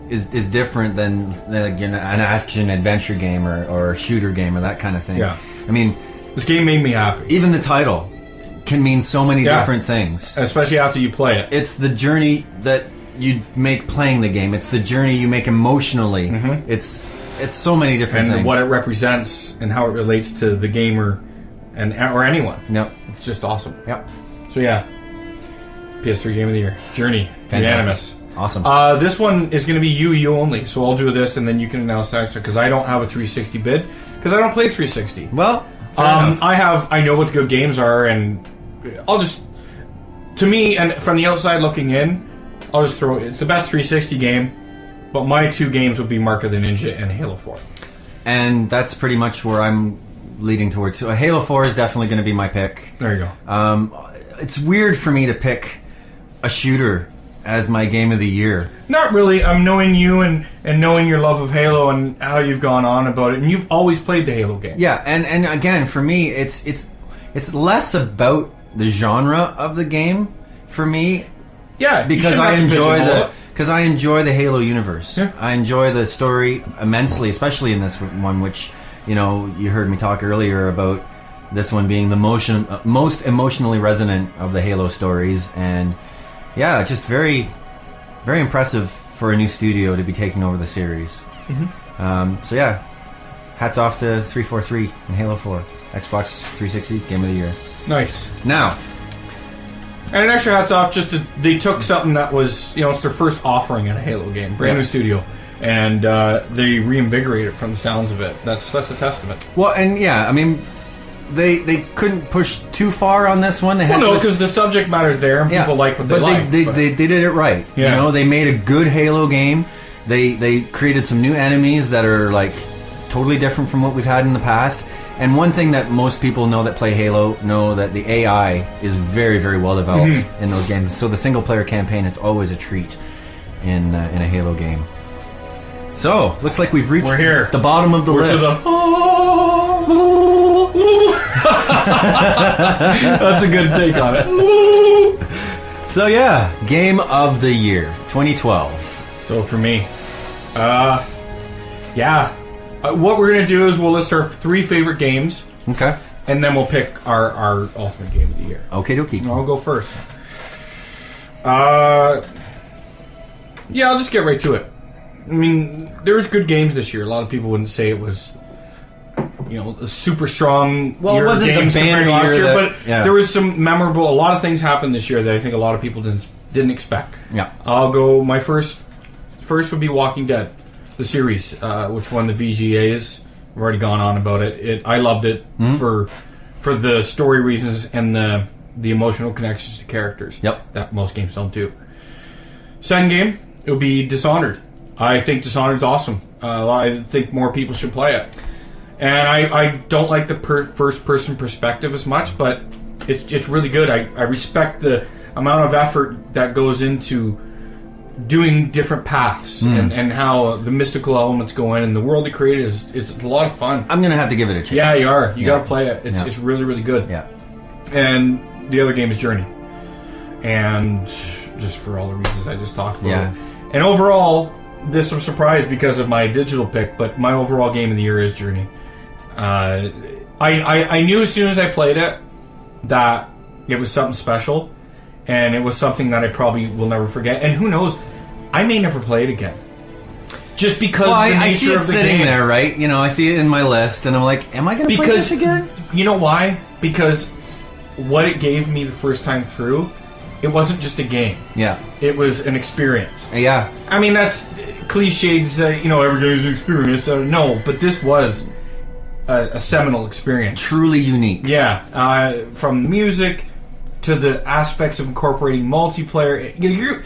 is different than an action adventure game or a shooter game or that kind of thing. Yeah. I mean, this game made me happy. Even the title can mean so many different things, especially after you play it. It's the journey that you make playing the game. It's the journey you make emotionally. Mm-hmm. It's so many different things, and what it represents and how it relates to the gamer or anyone. Yep, it's just awesome. Yep. So yeah, PS3 Game of the Year, Journey, unanimous. Awesome. This one is going to be you only. So I'll do this, and then you can announce next because I don't have a 360 bid because I don't play 360. Well, I know what the good games are, and I'll just, to me, and from the outside looking in, I'll just throw it's the best 360 game, but my two games would be Mark of the Ninja and Halo 4. And that's pretty much where I'm leading towards. So Halo 4 is definitely going to be my pick. There you go. It's weird for me to pick a shooter as my Game of the Year. Not really. I'm knowing you and knowing your love of Halo and how you've gone on about it, and you've always played the Halo game. Yeah, and again, for me, it's less about the genre of the game for me. Yeah, because I enjoy the Halo universe. Yeah. I enjoy the story immensely, especially in this one, which you heard me talk earlier about this one being the most emotionally resonant of the Halo stories, and yeah, just very, very impressive for a new studio to be taking over the series. Mm-hmm. So yeah, hats off to 343 and Halo 4, Xbox 360 Game of the Year. Nice. Now, and an extra hats off, they took something that was, it's their first offering at a Halo game, brand new studio, and they reinvigorated it from the sounds of it. That's a testament. Well, and yeah, I mean, they couldn't push too far on this one. Because the subject matter's there, and people like what they like. They did it right. Yeah. They made a good Halo game. They created some new enemies that are like totally different from what we've had in the past. And one thing that most people know that play Halo know that the AI is very, very well developed in those games. So the single player campaign is always a treat in a Halo game. So looks like we've reached the bottom of the list. That's a good take on it. So yeah, game of the year 2012. So for me, what we're gonna do is we'll list our 3 favorite games. Okay. And then we'll pick our ultimate game of the year. Okay, dokie. I'll go first. I'll just get right to it. I mean, there was good games this year. A lot of people wouldn't say it was, a super strong. Well, year it wasn't of games the banner compared to last year, but there was some memorable. A lot of things happened this year that I think a lot of people didn't expect. Yeah. I'll go. My first would be Walking Dead, the series, which won the VGAs. I've already gone on about it. I loved it for the story reasons and the emotional connections to characters. Yep. That most games don't do. Second game, it would be Dishonored. I think Dishonored's awesome. I think more people should play it. And I don't like the first-person perspective as much, but it's really good. I respect the amount of effort that goes into doing different paths and how the mystical elements go in, and the world they created it's a lot of fun. I'm gonna have to give it a chance. Yeah, you are. You gotta play it. It's really, really good. Yeah. And the other game is Journey. And just for all the reasons I just talked about. Yeah. And overall, this was surprised because of my digital pick, but my overall game of the year is Journey. I knew as soon as I played it that it was something special, and it was something that I probably will never forget. And who knows, I may never play it again. Just because of the nature I see it of the sitting game. there, right? I see it in my list, and I'm like, am I going to play this again? You know why? Because what it gave me the first time through, it wasn't just a game. Yeah. It was an experience. Yeah. I mean, that's cliched to say, every game's an experience. No, but this was a seminal experience. Truly unique. Yeah. From music to the aspects of incorporating multiplayer.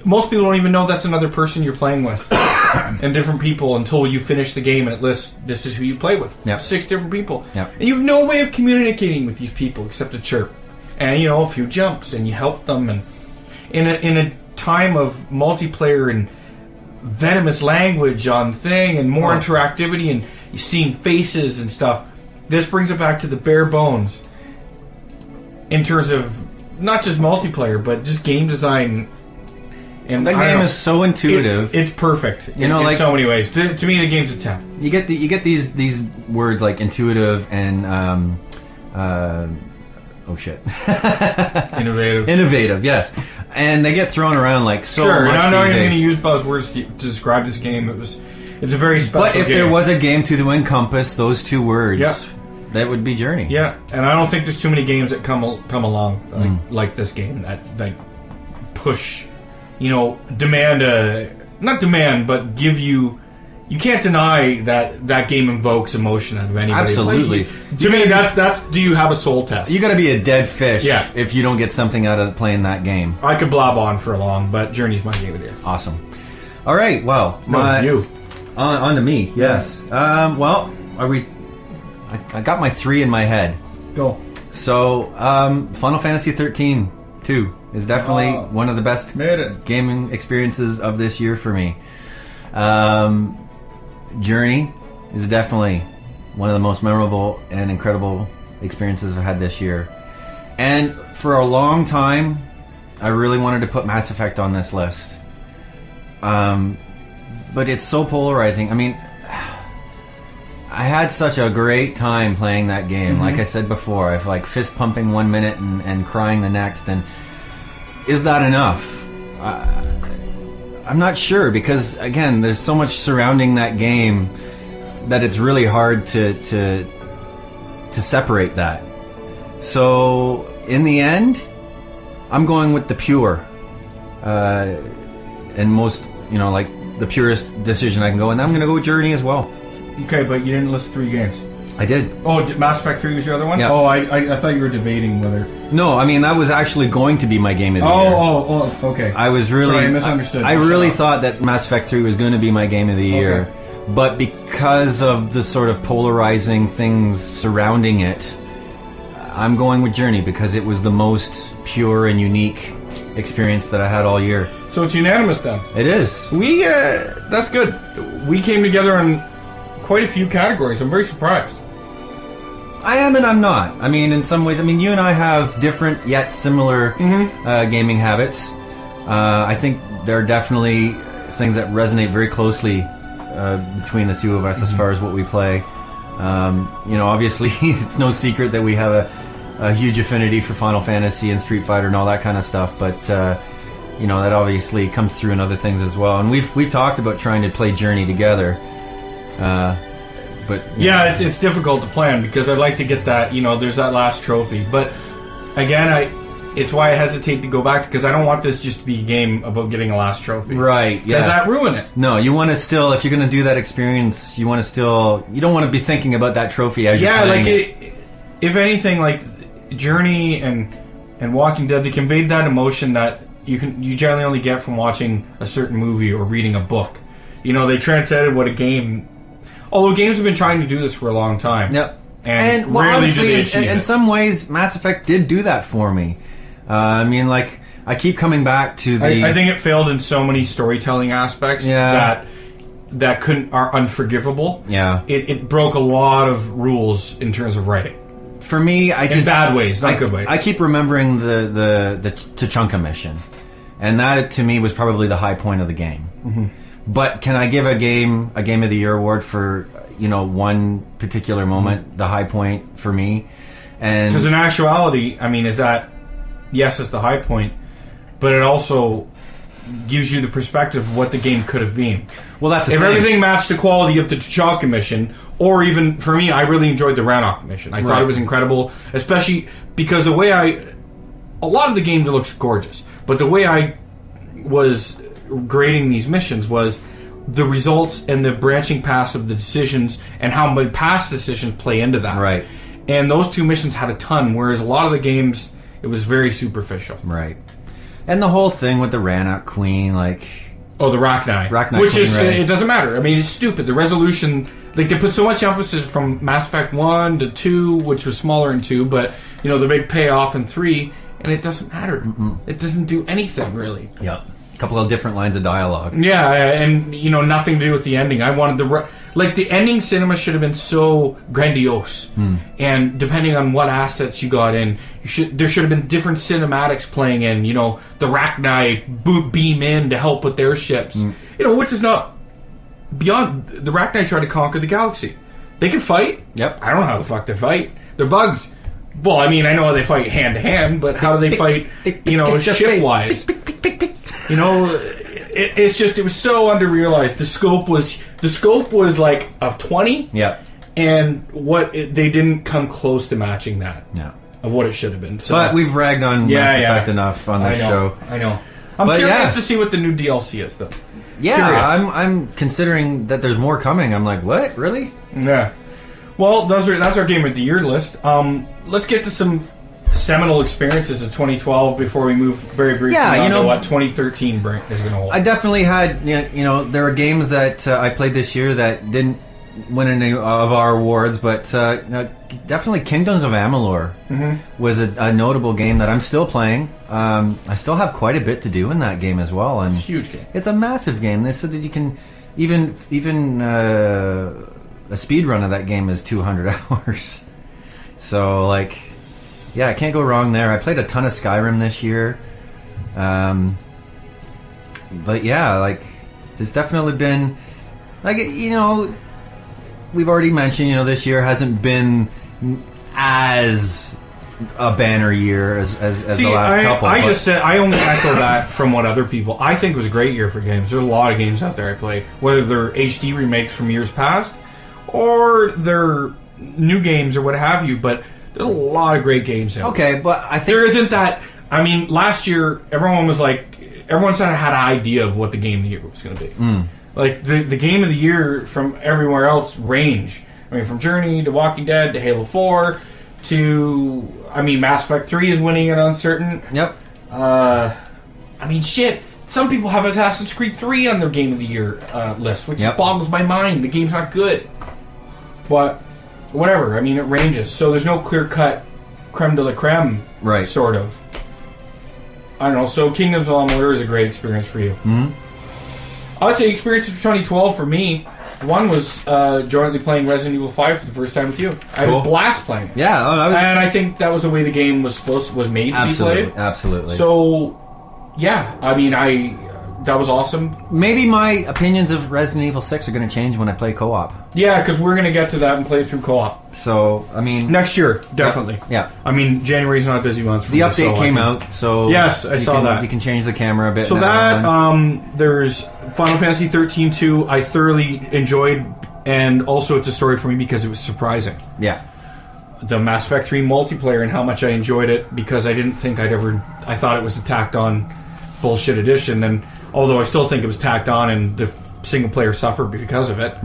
Most people don't even know that's another person you're playing with. And different people until you finish the game and it lists, this is who you play with. Yep. 6 different people. Yep. And you have no way of communicating with these people except a chirp. And, a few jumps, and you help them. And in a time of multiplayer and venomous language on thing and more interactivity and you seeing faces and stuff, this brings it back to the bare bones in terms of not just multiplayer, but just game design. And that game is so intuitive. It's perfect. In so many ways. To me, the game's a 10. You get these words like intuitive and oh shit. Innovative, yes. And they get thrown around like so much. Sure, and I'm not even going to use buzzwords to describe this game. It's a very special game. But if there was a game to encompass those 2 words, that would be Journey. Yeah, and I don't think there's too many games that come along like this game that push, not demand, but give you. You can't deny that game invokes emotion out of anybody. Absolutely. To me, that's. Do you have a soul test? You got to be a dead fish if you don't get something out of playing that game. I could blob on for long, but Journey's my game of the year. Awesome. All right. Well, you. On to me. Yes. Well, are we? I got my 3 in my head. Go. So, Final Fantasy 13 2 is definitely one of the best gaming experiences of this year for me. Journey is definitely one of the most memorable and incredible experiences I've had this year. And for a long time, I really wanted to put Mass Effect on this list. But it's so polarizing. I mean, I had such a great time playing that game. Like I said before, I've fist pumping 1 minute and crying the next. And is that enough? I'm not sure, because again, there's so much surrounding that game that it's really hard to separate that. So in the end, I'm going with the pure and most, the purest decision I can go, and I'm going to go with Journey as well. Okay, but you didn't list 3 games. I did. Oh, Mass Effect 3 was your other one? Yeah. Oh, I thought you were debating whether... No, I mean, that was actually going to be my game of the year. Oh, okay. I was really... Sorry, I misunderstood. I really thought that Mass Effect 3 was going to be my game of the year. But because of the sort of polarizing things surrounding it, I'm going with Journey because it was the most pure and unique experience that I had all year. So it's unanimous then? It is. That's good. We came together on quite a few categories. I'm very surprised. I am and I'm not. I mean, in some ways, I mean, you and I have different yet similar gaming habits. I think there are definitely things that resonate very closely between the two of us as far as what we play. You know, obviously, it's no secret that we have a huge affinity for Final Fantasy and Street Fighter and all that kind of stuff, but you know, that obviously comes through in other things as well. And we've talked about trying to play Journey together. But yeah, it's difficult to plan because I'd like to get that, you know, there's that last trophy. But again, it's why I hesitate to go back, because I don't want this just to be a game about getting a last trophy. Right, yeah. Does that ruin it? No, you want to still, if you're going to do that experience, you want to still, you don't want to be thinking about that trophy as you're playing it. If anything, like Journey and Walking Dead, they conveyed that emotion that you generally only get from watching a certain movie or reading a book. You know, they transcended what a game. Although games have been trying to do this for a long time. Yep. And well, rarely honestly, do they achieve in some ways, Mass Effect did do that for me. I mean, like, I keep coming back to the... I think it failed in so many storytelling aspects that are unforgivable. Yeah. It broke a lot of rules in terms of writing. For me, in bad ways, not good ways. I keep remembering the Tuchanka mission. And that, to me, was probably the high point of the game. Mm-hmm. But can I give a Game of the Year award for, you know, one particular moment, the high point for me? And because in actuality, I mean, is that, yes, it's the high point, but it also gives you the perspective of what the game could have been. Well, that's the if thing. Everything matched the quality of the Tuchanka mission, or even, for me, I really enjoyed the Rannoch mission. I thought it was incredible, especially because a lot of the game looks gorgeous, but the way I was grading these missions was the results and the branching paths of the decisions and how my past decisions play into that. Right. And those two missions had a ton, whereas a lot of the games, it was very superficial. Right. And the whole thing with the Rannoch Queen, like... Oh, the Rachni. Which Queen, is, right. It doesn't matter. I mean, it's stupid. The resolution, like, they put so much emphasis from Mass Effect 1 to 2, which was smaller in 2, but, you know, the big payoff in 3, and it doesn't matter. Mm-mm. It doesn't do anything, really. Yep. A couple of different lines of dialogue. Yeah, and, you know, nothing to do with the ending. I wanted the ending cinema should have been so grandiose. And depending on what assets you got in, there should have been different cinematics playing in. You know, the Rachni beam in to help with their ships. You know, which is not beyond. The Rachni try to conquer the galaxy. They can fight. Yep. I don't know how the fuck they fight. They're bugs. Well, I mean, I know they fight hand to hand, but how do they fight? You know, ship wise. You know, it's just, it was so underrealized. The scope was like of 20. Yeah. And they didn't come close to matching that. No. Of what it should have been. So, but we've ragged on Mass Effect enough on this show. I know. I'm curious to see what the new DLC is, though. Yeah, I'm considering that there's more coming. I'm like, what? Really? Yeah. Well, that's our Game of the Year list. Let's get to some seminal experiences of 2012 before we move very briefly on to what 2013 is going to hold. I definitely had, you know, there are games that I played this year that didn't win any of our awards, but definitely Kingdoms of Amalur was a notable game that I'm still playing. I still have quite a bit to do in that game as well. And it's a huge game. It's a massive game. They said that you can even a speed run of that game is 200 hours. So, like, yeah, I can't go wrong there. I played a ton of Skyrim this year. But yeah, like, there's definitely been, like, you know, we've already mentioned, you know, this year hasn't been as a banner year as the last couple. I only echo that from what other people. I think it was a great year for games. There's a lot of games out there I played, whether they're HD remakes from years past or they're new games or what have you. But there's a lot of great games out there. Okay, but I think there isn't that. I mean, last year everyone sort of had an idea of what the game of the year was going to be. Like the game of the year from everywhere else range. I mean, from Journey to Walking Dead to Halo 4 to, I mean, Mass Effect 3 is winning it on certain. Yep. I mean, shit. Some people have Assassin's Creed 3 on their game of the year list, which boggles my mind. The game's not good. But whatever. I mean, it ranges. So there's no clear-cut creme de la creme, right? Sort of. I don't know. So Kingdoms of Amalur is a great experience for you. Mm-hmm. I would say experience of 2012 for me. one was jointly playing Resident Evil 5 for the first time with you. I had a blast playing it. Yeah, and I think that was the way the game was made to be played. Absolutely. So, yeah, I mean, that was awesome. Maybe my opinions of Resident Evil 6 are going to change when I play co-op. Yeah, because we're going to get to that and play through co-op. So, I mean... Next year, definitely. Yeah. I mean, January's not a busy month for me. The update came out, so... Yes, I saw that. You can change the camera a bit. So there's Final Fantasy 13-2 I thoroughly enjoyed, and also it's a story for me because it was surprising. Yeah. The Mass Effect 3 multiplayer and how much I enjoyed it, because I didn't think I thought it was a tacked on bullshit edition, and although I still think it was tacked on and the single player suffered because of it,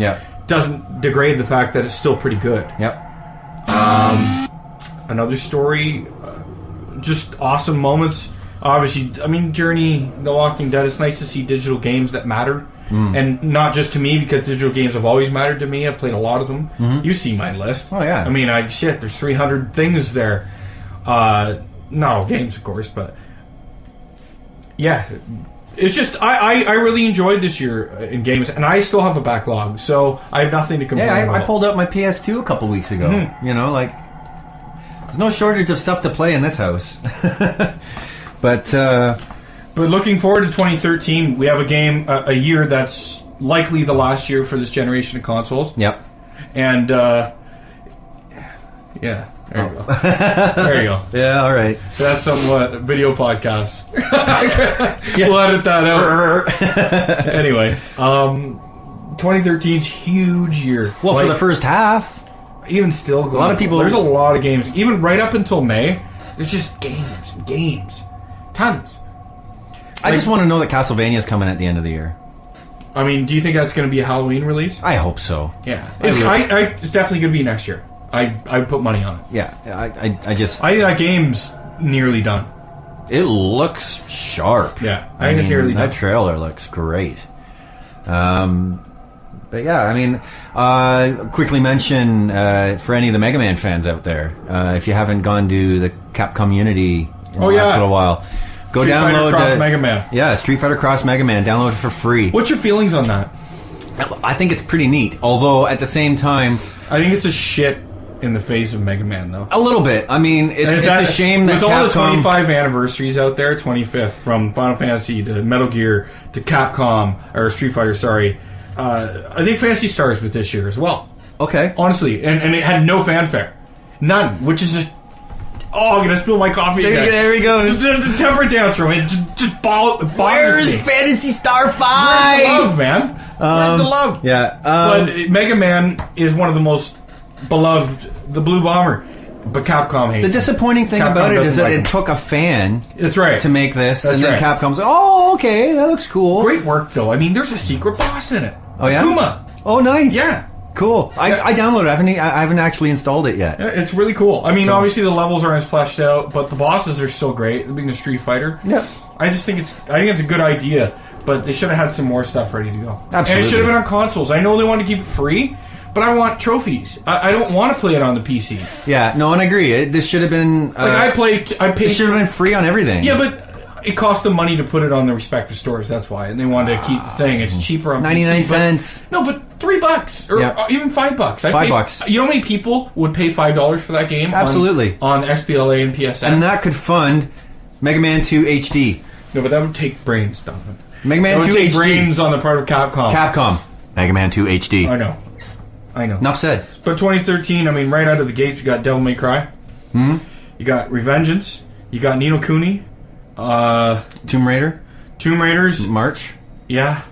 doesn't degrade the fact that it's still pretty good. Yep. Another story, just awesome moments. Obviously, I mean, Journey, The Walking Dead, it's nice to see digital games that matter. And not just to me, because digital games have always mattered to me. I've played a lot of them. You see my list. Oh, yeah. I mean, there's 300 things there. Not all games, of course, but... Yeah, it's just I really enjoyed this year in games, and I still have a backlog, so I have nothing to complain about. I pulled out my PS2 a couple weeks ago. You know, like, there's no shortage of stuff to play in this house. But looking forward to 2013, we have a game, a year that's likely the last year for this generation of consoles. Yep. And yeah. There you go. There you go. Yeah, all right. That's somewhat video podcast. We'll edit that out. Anyway, 2013's huge year. Well, like, for the first half, even still, a lot of people. There's a lot of games, even right up until May. There's just games, tons. I just want to know that Castlevania's coming at the end of the year. I mean, do you think that's going to be a Halloween release? I hope so. Yeah, it's definitely going to be next year. I put money on it. Yeah, I think that game's nearly done. It looks sharp. Yeah, I think it's nearly done. That trailer looks great. But yeah, I mean, quickly mention for any of the Mega Man fans out there, if you haven't gone to the Capcom Unity in the last little while, go download Street Fighter Cross Mega Man. Yeah, Street Fighter Cross Mega Man. Download it for free. What's your feelings on that? I think it's pretty neat. Although at the same time, I think it's a shit in the face of Mega Man, though. A little bit. I mean, it's a shame that with all the Capcom... 25 anniversaries out there, 25th, from Final Fantasy to Metal Gear to Capcom, or Street Fighter, sorry. I think Phantasy Stars with this year as well. Okay. Honestly, and it had no fanfare. None, which is a... Oh, I'm going to spill my coffee again. There he goes. The temper tantrum. It just bothers Where's me. Phantasy Star 5? Where's the love, man? Where's the love? Yeah. But Mega Man is one of the most beloved, the Blue Bomber. But Capcom hates the disappointing thing Capcom about it is that like it took a fan That's right. to make this, That's and then right. Capcom's like, oh, okay, that looks cool. Great work, though. I mean, there's a secret boss in it. Oh, yeah? Akuma. Oh, nice. Yeah. Cool. I downloaded it. I haven't actually installed it yet. Yeah, it's really cool. I mean, obviously the levels aren't as fleshed out, but the bosses are still great. Being a Street Fighter. Yeah. I think it's a good idea, but they should have had some more stuff ready to go. Absolutely. And it should have been on consoles. I know they want to keep it free, but I want trophies. I don't want to play it on the PC. Yeah, no, and I agree. This should have been... I paid... It should have been free on everything. Yeah, but it cost them money to put it on the respective stores, that's why. And they wanted to keep the thing. It's cheaper on 99 PC. cents. No, but $3. Or even $5. $5. You know how many people would pay $5 for that game? Absolutely. On XBLA and PSN? And that could fund Mega Man 2 HD. No, but that would take brains, Donovan. Mega Man 2 HD. That would take brains on the part of Capcom. Capcom. Mega Man 2 HD. I know. Enough said. But 2013, I mean, right out of the gates, you got Devil May Cry. You got Revengeance. You got Ni no Kuni. Tomb Raiders. March. Yeah.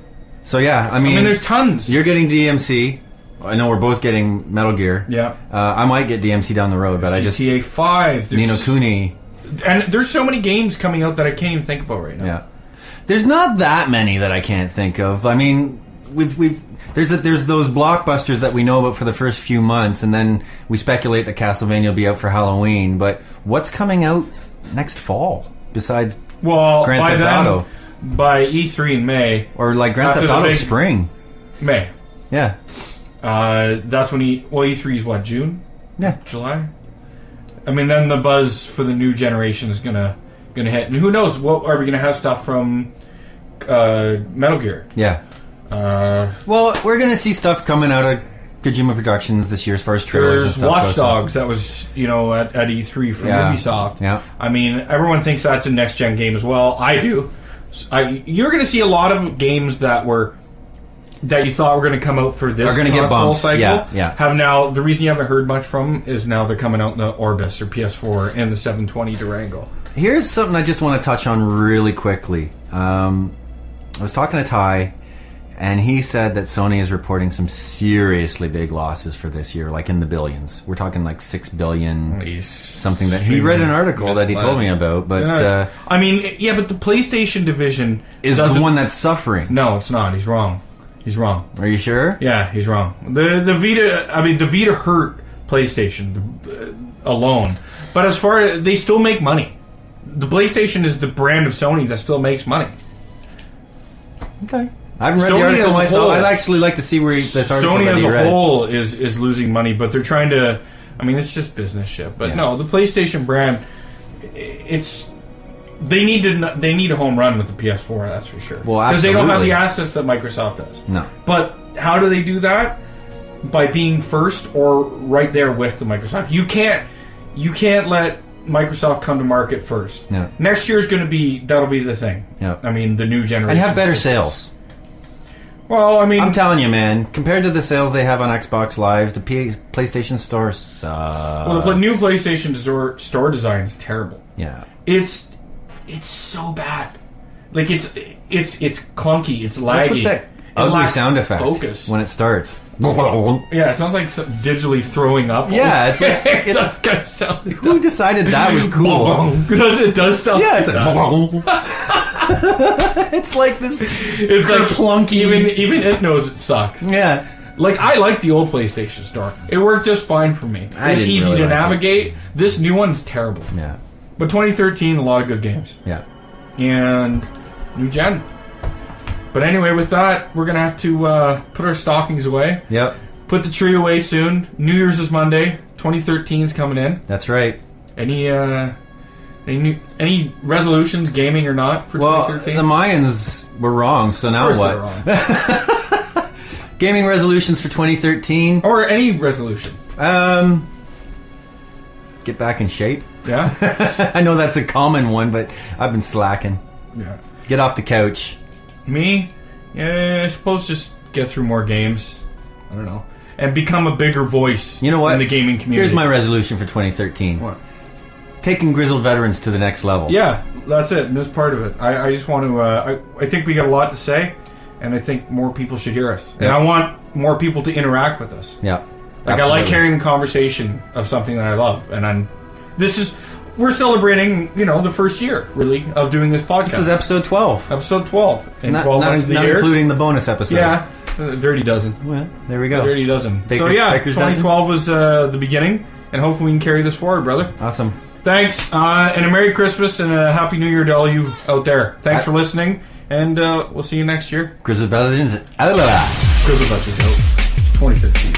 So yeah, I mean there's tons. You're getting DMC. I know we're both getting Metal Gear. Yeah. I might get DMC down the road, but GTA 5. Ni no Kuni. And there's so many games coming out that I can't even think about right now. Yeah. There's not that many that I can't think of. I mean, there's those blockbusters that we know about for the first few months, and then we speculate that Castlevania will be out for Halloween. But what's coming out next fall besides Grand Theft Auto? By E3 in May, or like Grand Theft Auto spring. May. Yeah. That's when E3 is what, June? Yeah. July. I mean, then the buzz for the new generation is gonna hit, and who knows? What are we gonna have stuff from Metal Gear? Yeah. Well, we're going to see stuff coming out of Kojima Productions this year as far as trailers and There's stuff Watch goes. Dogs that was, at E3 from Ubisoft. Yeah. I mean, everyone thinks that's a next-gen game as well. I do. You're going to see a lot of games that you thought were going to come out for this console cycle. Yeah. Have now, the reason you haven't heard much from is now they're coming out in the Orbis or PS4 and the 720 Durango. Here's something I just want to touch on really quickly. I was talking to Ty, and he said that Sony is reporting some seriously big losses for this year, like in the billions. We're talking like $6 billion, something that he read an article that he told me about. But but the PlayStation division is the one that's suffering. No, it's not. He's wrong. Are you sure? Yeah, he's wrong. The Vita hurt PlayStation alone, but as far as they still make money, the PlayStation is the brand of Sony that still makes money. Okay. I haven't read the article myself. I'd actually like to see where this article Sony as a whole is losing money, but they're trying to. I mean, it's just business shit. But no, the PlayStation brand, they need a home run with the PS4. That's for sure. Well, because they don't have the assets that Microsoft does. No. But how do they do that? By being first or right there with the Microsoft. You can't let Microsoft come to market first. Yeah. Next year's going to be that'll be the thing. Yeah. I mean, the new generation and have better sales. Well, I mean, I'm telling you, man. Compared to the sales they have on Xbox Live, the PlayStation Store sucks. Well, the new PlayStation store design is terrible. Yeah. It's so bad. Like it's clunky. It's laggy. What's with that ugly sound effect focus when it starts? Yeah, it sounds like digitally throwing up. Yeah, it's like it does kind of sound. Like who decided that was cool? Because it does sound. Yeah, like it's like it's like this. It's like plunky. Even it knows it sucks. Yeah. Like, I like the old PlayStation Store. It worked just fine for me. It was easy to navigate. This new one's terrible. Yeah. But 2013, a lot of good games. Yeah. And new gen. But anyway, with that, we're going to have to put our stockings away. Yep. Put the tree away soon. New Year's is Monday. 2013 is coming in. That's right. Any resolutions, gaming or not, for 2013? The Mayans were wrong, so now what? They're wrong. Gaming resolutions for 2013? Or any resolution. Get back in shape. Yeah? I know that's a common one, but I've been slacking. Yeah. Get off the couch. Me? Yeah, I suppose just get through more games. I don't know. And become a bigger voice in the gaming community. Here's my resolution for 2013. What? Taking Grizzled Veterans to the next level. Yeah, that's it. And that's part of it. I just want to... I think we got a lot to say, and I think more people should hear us. And I want more people to interact with us. Yeah. Like, I like hearing the conversation of something that I love. And we're celebrating, the first year, really, of doing this podcast. This is episode 12. Episode 12. In not 12 months of the year. Including the bonus episode. Yeah. Dirty Dozen. Well, there we go. Dirty Dozen. Baker's 2012 was the beginning, and hopefully we can carry this forward, brother. Awesome. Thanks, and a Merry Christmas and a Happy New Year to all you out there. Thanks for listening, and we'll see you next year. Grizzled Veterans. Grizzled Veterans out. 2015.